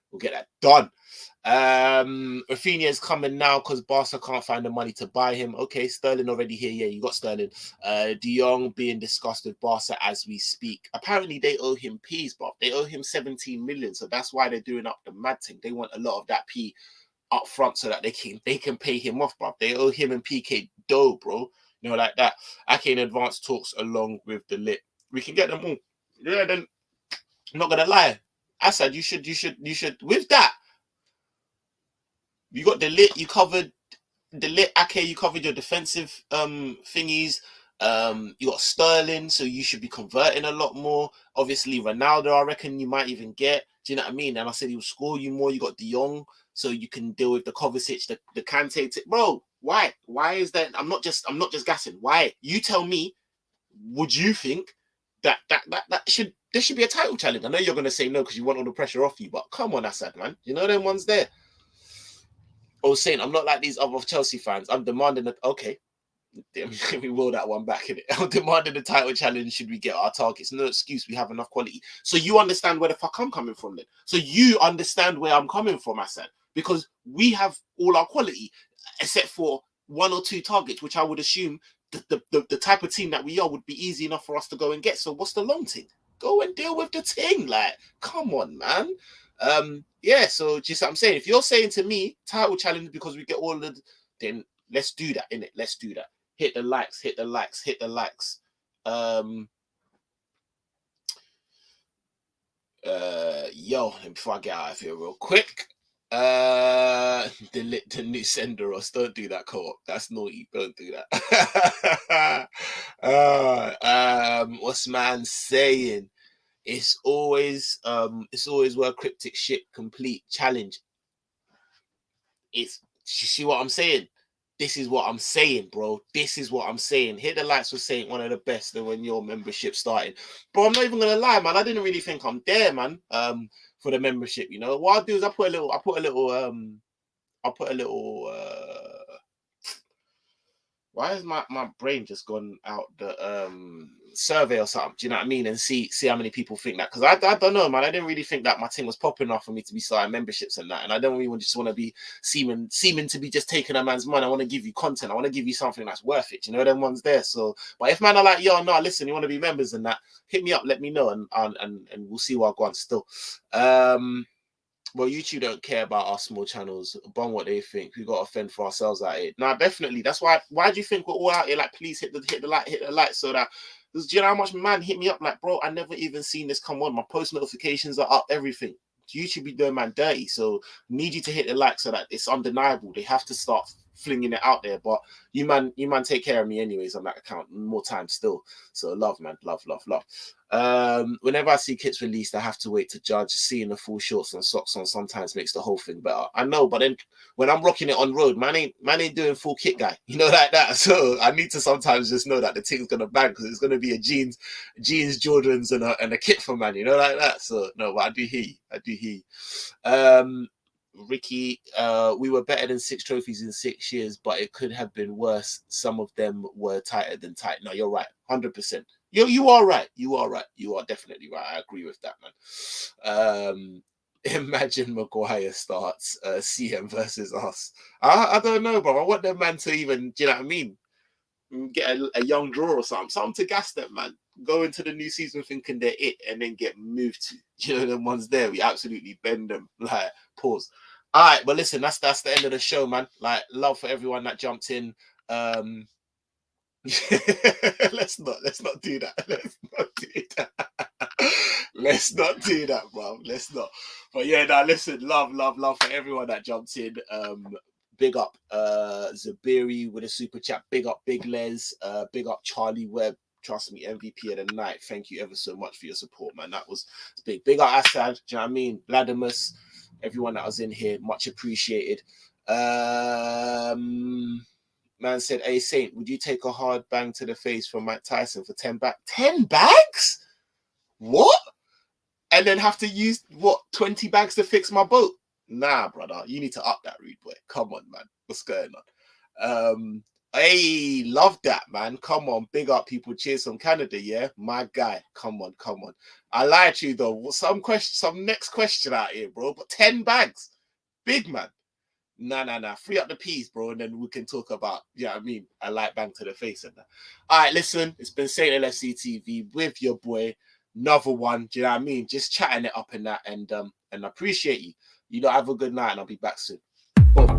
We'll get that done. Rafinha is coming now because Barca can't find the money to buy him. Okay, Sterling already here. Yeah, you got Sterling. De Jong being discussed with Barca as we speak. Apparently they owe him P's, but they owe him 17 million. So that's why they're doing up the mad thing. They want a lot of that P up front so that they can pay him off, bro. They owe him and PK dough, bro. You know, like that. Ake in advanced talks along with the lit. We can get them all. Yeah, then I'm not gonna lie. Assad, you should with that. You got the lit, you covered the lit, Ake, you covered your defensive thingies. You got Sterling, so you should be converting a lot more. Obviously, Ronaldo, I reckon you might even get. Do you know what I mean? And I said he will score you more. You got De Jong, so you can deal with the Kovacic, the Kante. Bro, why? Why is that? I'm not just gassing. Why? You tell me. Would you think that there should be a title challenge? I know you're gonna say no because you want all the pressure off you, but come on, Assad, man. You know them ones there. I was saying I'm not like these other Chelsea fans. I'm demanding that. Okay, we will that one back in it. I'm demanding the title challenge. Should we get our targets? No excuse. We have enough quality. So you understand where the fuck I'm coming from, then. So you understand where I'm coming from, Assad, because we have all our quality, except for 1 or 2 targets, which I would assume the type of team that we are would be easy enough for us to go and get. So what's the long thing? Go and deal with the thing. Like, come on, man. Yeah, so just what I'm saying, if you're saying to me title challenge because we get all the, then let's do that, innit? Let's do that. Hit the likes. Yo, before I get out of here real quick, the new Senderos, don't do that, co-op. That's naughty. Don't do that. What's man saying? It's always where cryptic shit complete challenge. You see what I'm saying? This is what I'm saying, bro. This is what I'm saying. Hit the Lights was saying one of the best when your membership started. Bro, I'm not even gonna lie, man. I didn't really think I'm there, man. For the membership, you know. What I'll do is I'll put a little why has my brain just gone out the survey or something? Do you know what I mean? And see how many people think that, because I don't know, man. I didn't really think that my thing was popping enough for me to be starting memberships and that, and I don't really just want to be seeming to be just taking a man's money. I want to give you content. I want to give you something that's worth it. You know, them ones there. So, but if man are like, yo, no, listen, you want to be members and that, hit me up, let me know, and we'll see what I go on still. Well, YouTube don't care about our small channels, but what they think. We got to fend for ourselves out here. Now, definitely. That's why. Why do you think we're all out here? Like, please hit the like, so that. Do you know how much man hit me up? Like, bro, I never even seen this come on. My post notifications are up. Everything. YouTube be doing man dirty. So need you to hit the like so that it's undeniable. They have to start flinging it out there. But you man take care of me anyways on that account. More time still. So love, man. Love. Whenever I see kits released, I have to wait to judge. Seeing the full shorts and socks on sometimes makes the whole thing better. I know, but then when I'm rocking it on road, man ain't doing full kit guy, you know, like that. So I need to sometimes just know that the thing's gonna bang, because it's gonna be a jeans, Jordans, and a kit for man, you know, like that. So no, but I do hear you. Ricky, we were better than 6 trophies in 6 years, but it could have been worse. Some of them were tighter than tight. No, you're right, 100%. You are right. You are definitely right. I agree with that, man. Imagine Maguire starts CM versus us. I don't know, bro. I want them man to even, do you know what I mean? Get a young draw or something to gas them, man. Go into the new season thinking they're it and then get moved to, you know, them ones there. We absolutely bend them. Like, pause. All right, but listen, that's the end of the show, man. Like, love for everyone that jumped in. Let's not do that. Let's not do that. Let's not do that, bro. Let's not. But yeah, now listen, love for everyone that jumped in. Big up Zabiri with a super chat. Big up Big Les. Big up Charlie Webb. Trust me, MVP of the night. Thank you ever so much for your support, man. That was big. Big up Assad. Do you know what I mean? Vladimus. Everyone that was in here, much appreciated. Man said, "Hey Saint, would you take a hard bang to the face from Mike Tyson for 10 bags? 10 bags? What? And then have to use, what, 20 bags to fix my boat? Nah, brother. You need to up that, rude boy. Come on, man. What's going on? Hey, love that, man. Come on. Big up people. Cheers from Canada, yeah? My guy. Come on. I lied to you, though. Some next question out here, bro. But 10 bags. Big man. Nah. Free up the peas, bro, and then we can talk about, yeah, I mean, I like bang to the face and that. All right, listen, it's been Saint LFCTV with your boy. Another one, do you know what I mean? Just chatting it up and that, and I appreciate you. You know, have a good night, and I'll be back soon. Boom.